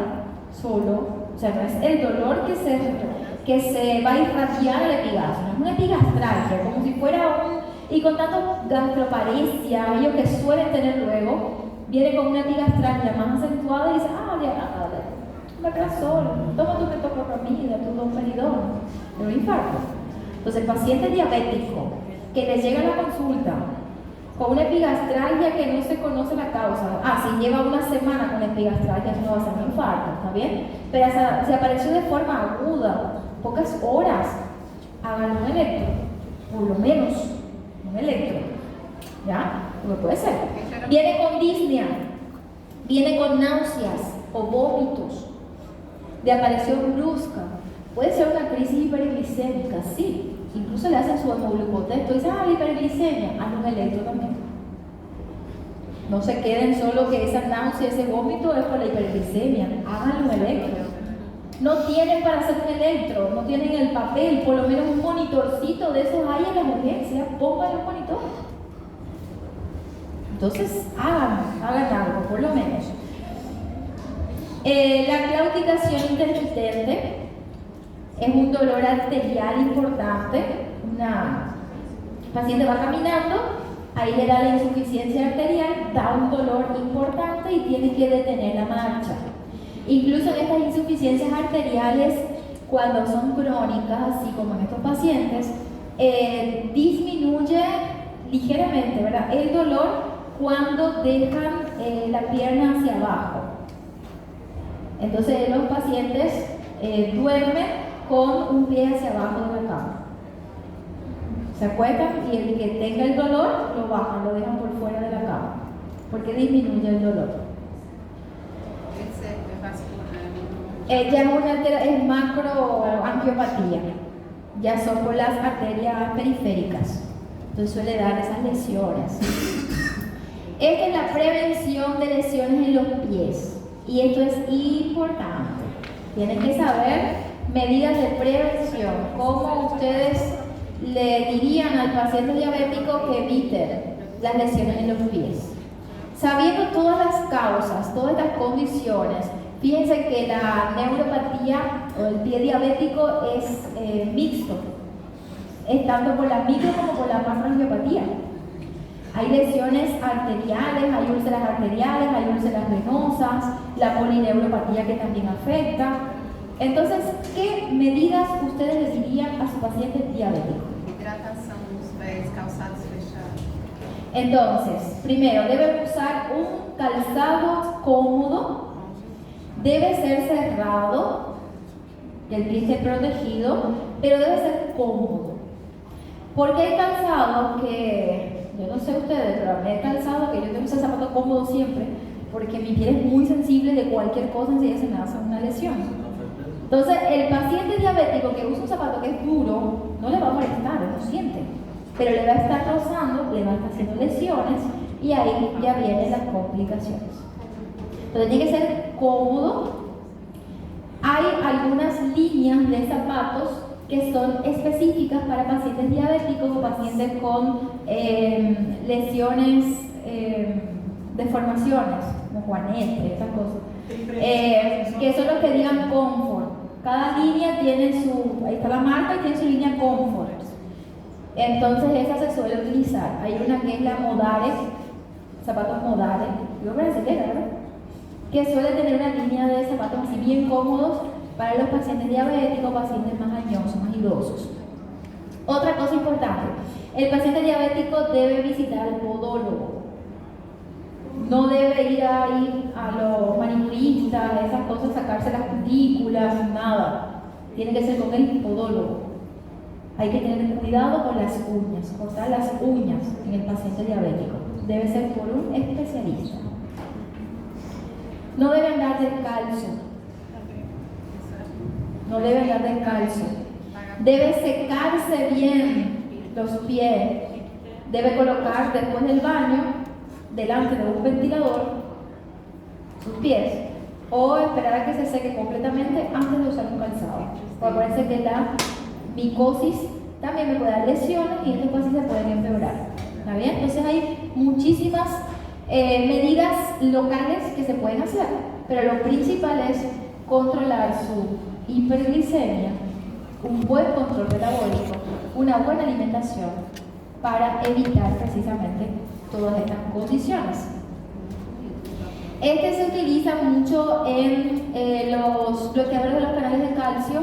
solo, o sea, no es el dolor que se va a irradiar el epigastrio, es una epigastralgia, como si fuera Y con tanto gastroparesia, ellos que suelen tener luego, viene con una epigastralgia más acentuada y dice, omeprazol, toma tu metoclopramida, tu domperidol, de un infarto. Entonces, el paciente diabético que le llega a la consulta con una epigastralgia que no se conoce la causa, si lleva una semana con epigastralgia, eso no va a ser un infarto, ¿está bien? Pero si apareció de forma aguda, pocas horas, hagan un electro, por lo menos un electro, ¿ya? Porque puede ser. Viene con disnea, viene con náuseas o vómitos, de aparición brusca, puede ser una crisis hiperglicémica, sí. Incluso le hacen su hemoglucotesto y dicen, hiperglicemia, haz un electro también. No se queden solo que esa náusea, ese vómito es por la hiperglicemia, hagan un electro. No tienen para hacer un electro, no tienen el papel, por lo menos un monitorcito de esos hay en las urgencias, pónganle un monitor. Entonces, hagan algo, por lo menos. La claudicación intermitente es un dolor arterial importante. Una paciente va caminando, ahí le da la insuficiencia arterial, da un dolor importante y tiene que detener la marcha. Incluso en estas insuficiencias arteriales, cuando son crónicas, así como en estos pacientes, disminuye ligeramente, ¿verdad?, el dolor cuando dejan la pierna hacia abajo. Entonces los pacientes duermen con un pie hacia abajo de la cama. Se acuestan y el que tenga el dolor lo bajan, lo dejan por fuera de la cama, porque disminuye el dolor. Ya es macroangiopatía, ya son por las arterias periféricas, entonces suele dar esas lesiones. Esta es la prevención de lesiones en los pies, y esto es importante. Tienen que saber medidas de prevención, cómo ustedes le dirían al paciente diabético que evite las lesiones en los pies. Sabiendo todas las causas, todas estas condiciones, fíjense que la neuropatía o el pie diabético es mixto, es tanto por la micro como por la macroangiopatía. Hay lesiones arteriales, hay úlceras arteriales, hay úlceras venosas, la polineuropatía que también afecta. Entonces, ¿qué medidas ustedes le dirían a su paciente diabético? Hidratación dos pés, calçados fechados. Entonces, primero, debe usar un calzado cómodo, debe ser cerrado, que el pie esté protegido, pero debe ser cómodo. Porque hay calzados que, yo no sé ustedes, pero a mí hay calzado que yo tengo que usar zapatos cómodos siempre, porque mi piel es muy sensible de cualquier cosa, enseguida se me hace una lesión. Entonces, el paciente diabético que usa un zapato que es duro, no le va a molestar, no siente, pero le va a estar rozando, le va a estar haciendo lesiones y ahí ya vienen las complicaciones. Entonces, tiene que ser cómodo. Hay algunas líneas de zapatos que son específicas para pacientes diabéticos o pacientes con lesiones, deformaciones, como juanete, esas cosas, que son los que digan comfort. Cada línea tiene ahí está la marca y tiene su línea comfort. Entonces esa se suele utilizar. Hay una que es la Modare, zapatos Modare, yo brasileña, ¿verdad?, que suele tener una línea de zapatos así bien cómodos para los pacientes diabéticos, pacientes más añosos, más idosos. Otra cosa importante, el paciente diabético debe visitar al podólogo. No debe ir ahí a los manicuristas, esas cosas, sacarse las cutículas, nada. Tiene que ser con el podólogo. Hay que tener cuidado con las uñas, cortar las uñas en el paciente diabético. Debe ser por un especialista. No debe andar descalzo. No debe andar descalzo. Debe secarse bien los pies. Debe colocar después del baño, delante de un ventilador, sus pies, o esperar a que se seque completamente antes de usar un calzado. Acuérdense que la micosis también me puede dar lesiones y estos pacientes se pueden empeorar. ¿Está bien? Entonces hay muchísimas medidas locales que se pueden hacer, pero lo principal es controlar su hiperglicemia, un buen control metabólico, una buena alimentación para evitar precisamente todas estas condiciones. Este se utiliza mucho en los bloqueadores de los canales de calcio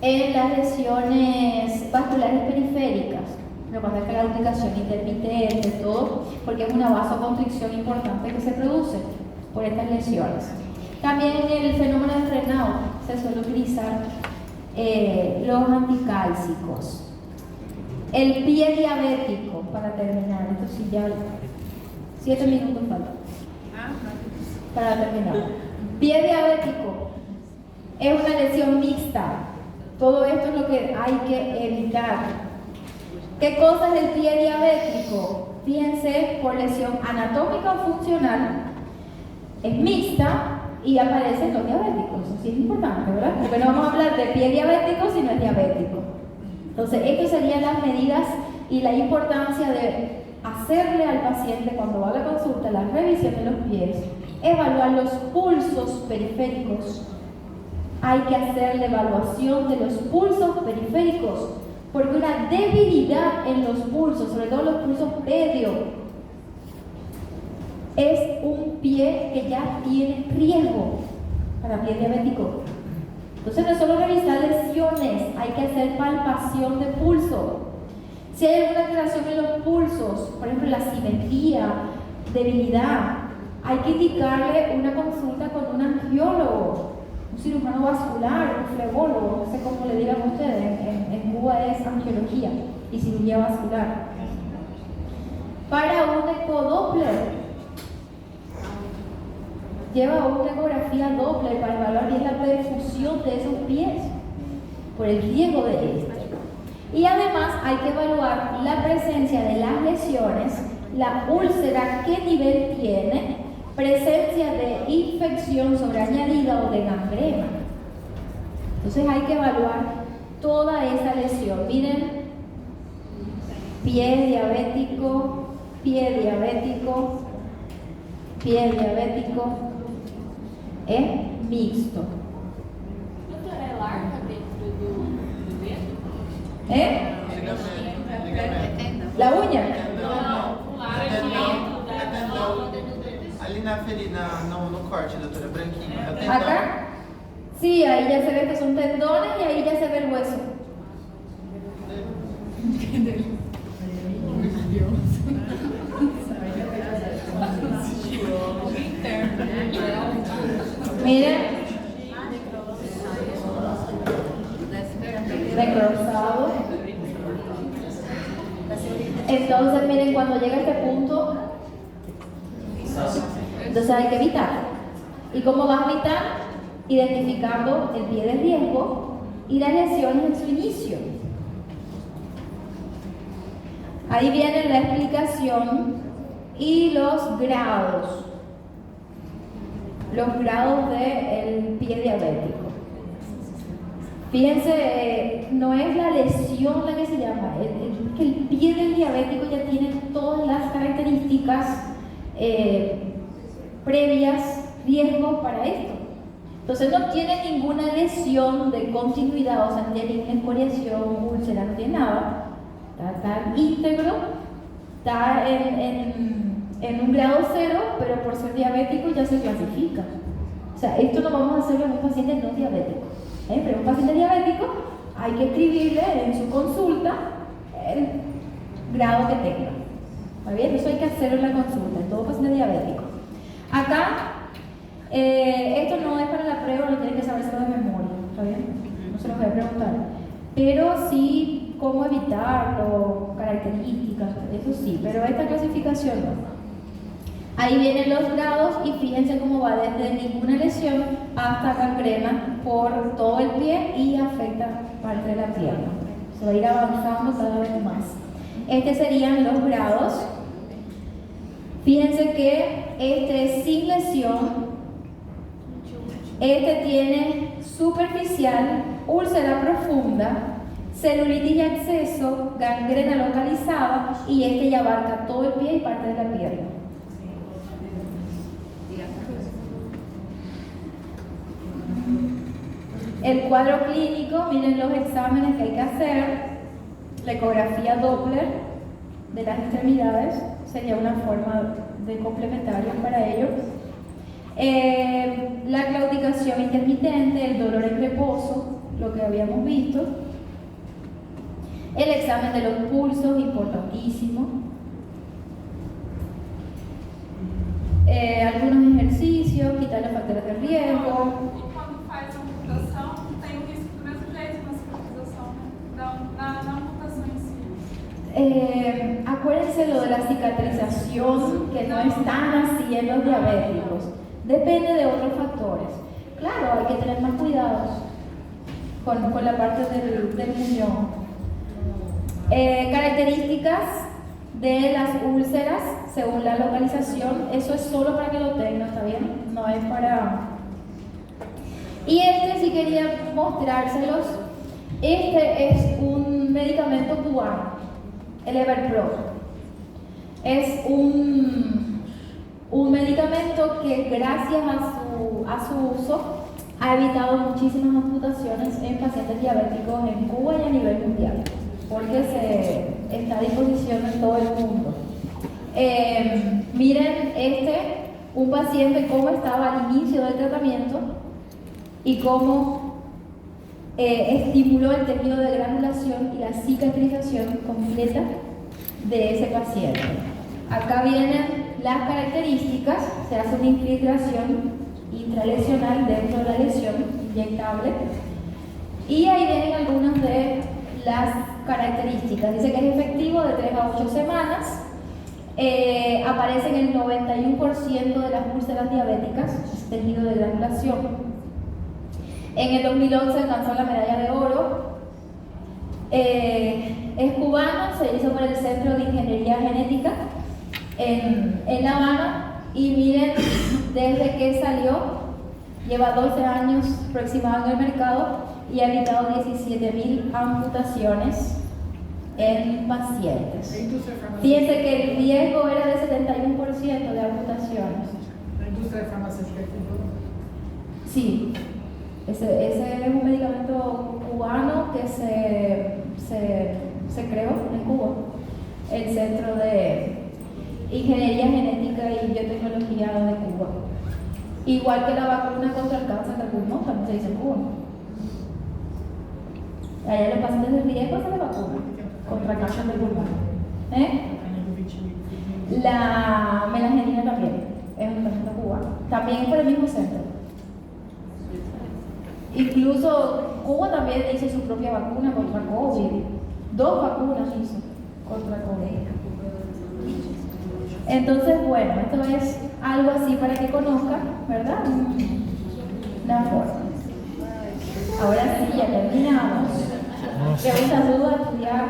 en las lesiones vasculares periféricas, pero cuando hay claudicación intermitente, todo, porque es una vasoconstricción importante que se produce por estas lesiones. También en el fenómeno de frenado se suele utilizar los anticálcicos. El pie diabético, para terminar, esto sí ya 7 minutos faltan para terminar. Pie diabético es una lesión mixta. Todo esto es lo que hay que evitar. ¿Qué cosa es el pie diabético? Fíjense, por lesión anatómica o funcional, es mixta y aparecen los diabéticos. Eso sí es importante, ¿verdad? Porque no vamos a hablar de pie diabético si no es diabético. Entonces, estas serían las medidas y la importancia de hacerle al paciente cuando va a la consulta la revisión de los pies, evaluar los pulsos periféricos. Hay que hacer la evaluación de los pulsos periféricos, porque una debilidad en los pulsos, sobre todo los pulsos pedio, es un pie que ya tiene riesgo para pie diabético. Entonces no es solo revisar lesiones, hay que hacer palpación de pulso. Si hay alguna alteración en los pulsos, por ejemplo la simetría, debilidad, hay que indicarle una consulta con un angiólogo, un cirujano vascular, un flebólogo, no sé cómo le digan ustedes, en Cuba es angiología y cirugía vascular. Para un ecodoppler, lleva una ecografía Doppler para evaluar bien la perfusión de esos pies por el riesgo de este. Y además hay que evaluar la presencia de las lesiones, la úlcera, qué nivel tiene, presencia de infección sobreañadida o de gangrena. Entonces hay que evaluar toda esa lesión. Miren, pie diabético, pie diabético, pie diabético, es mixto. La uña. Ali na ferida, no corte, doutora, branquinho. É o tendão. Acá, sí, ahí ya se ve que son tendones y ahí ya se ve el hueso. Miren, necrosado. Entonces, miren, cuando llega a este punto, entonces hay que evitar. ¿Y cómo vas a evitar? Identificando el pie de riesgo y las lesiones en su inicio. Ahí viene la explicación y los grados. Los grados del pie diabético. Fíjense, no es la lesión la que se llama, es que el pie del diabético ya tiene todas las características previas, riesgos para esto. Entonces no tiene ninguna lesión de continuidad, o sea, no tiene ninguna escoriación, úlcera, no tiene nada. Está íntegro, está en un grado 0, pero por ser diabético ya se clasifica. O sea, esto no vamos a hacerlo en un paciente no diabético. Pero en un paciente diabético hay que escribirle en su consulta el grado que tenga. ¿Está bien? Eso hay que hacerlo en la consulta, en todo paciente diabético. Acá, esto no es para la prueba, no tienen que sabérselo de memoria. ¿Está bien? No se los voy a preguntar. Pero sí, cómo evitarlo, características, eso sí, pero esta clasificación no. Ahí vienen los grados y fíjense cómo va desde ninguna lesión hasta gangrena por todo el pie y afecta parte de la pierna. Se va a ir avanzando cada vez más. Estos serían los grados. Fíjense que este es sin lesión. Este tiene superficial, úlcera profunda, celulitis y acceso, gangrena localizada y este ya abarca todo el pie y parte de la pierna. El cuadro clínico, miren los exámenes que hay que hacer, la ecografía Doppler, de las extremidades, sería una forma de complementario para ello. La claudicación intermitente, el dolor en reposo, lo que habíamos visto. El examen de los pulsos, importantísimo. Algunos ejercicios, quitar los factores de riesgo. E quando faz a amputação, tem o risco do mesmo jeito na cicatrização, né? Na amputação em si. Acuérdense lo de la cicatrización, que no están así en los diabéticos. Depende de otros factores. Claro, hay que tener más cuidados con la parte del muñón. Características de las úlceras según la localización, eso es solo para que lo tengan, ¿está bien? No es para... Y sí quería mostrárselos. Este es un medicamento cubano, el Everpro. Es un medicamento que gracias a su uso ha evitado muchísimas amputaciones en pacientes diabéticos en Cuba y a nivel mundial, porque está a disposición en todo el mundo. Miren un paciente cómo estaba al inicio del tratamiento y cómo estimuló el tejido de granulación y la cicatrización completa de ese paciente. Acá vienen las características, se hace una infiltración intralesional dentro de la lesión inyectable y ahí vienen algunas de las características. Dice que es efectivo de 3 a 8 semanas, aparece en el 91% de las úlceras diabéticas, tejido de granulación. En el 2011 alcanzó la medalla de oro. Es cubano, se hizo por el Centro de Ingeniería Genética en La Habana y miren, desde que salió, lleva 12 años aproximadamente en el mercado y ha evitado 17.000 amputaciones en pacientes. Fíjense que el riesgo era de 71% de amputaciones. ¿La industria farmacéutica Sí, ese es un medicamento cubano que se creó en Cuba, el Centro de Ingeniería Genética y Biotecnología de Cuba. Igual que la vacuna contra el cáncer de pulmón, también se dice en Cuba. Allá los pacientes de riesgo se les vacuna contra cáncer de pulmón. La melangenina también es un medicamento cubano. También es por el mismo centro. Incluso Cuba también hizo su propia vacuna contra COVID. 2 vacunas hizo contra COVID. Entonces, bueno, esto es algo así para que conozcan, ¿verdad? La forma. Ahora sí, ya terminamos. ¿Preguntas, dudas, estudiar?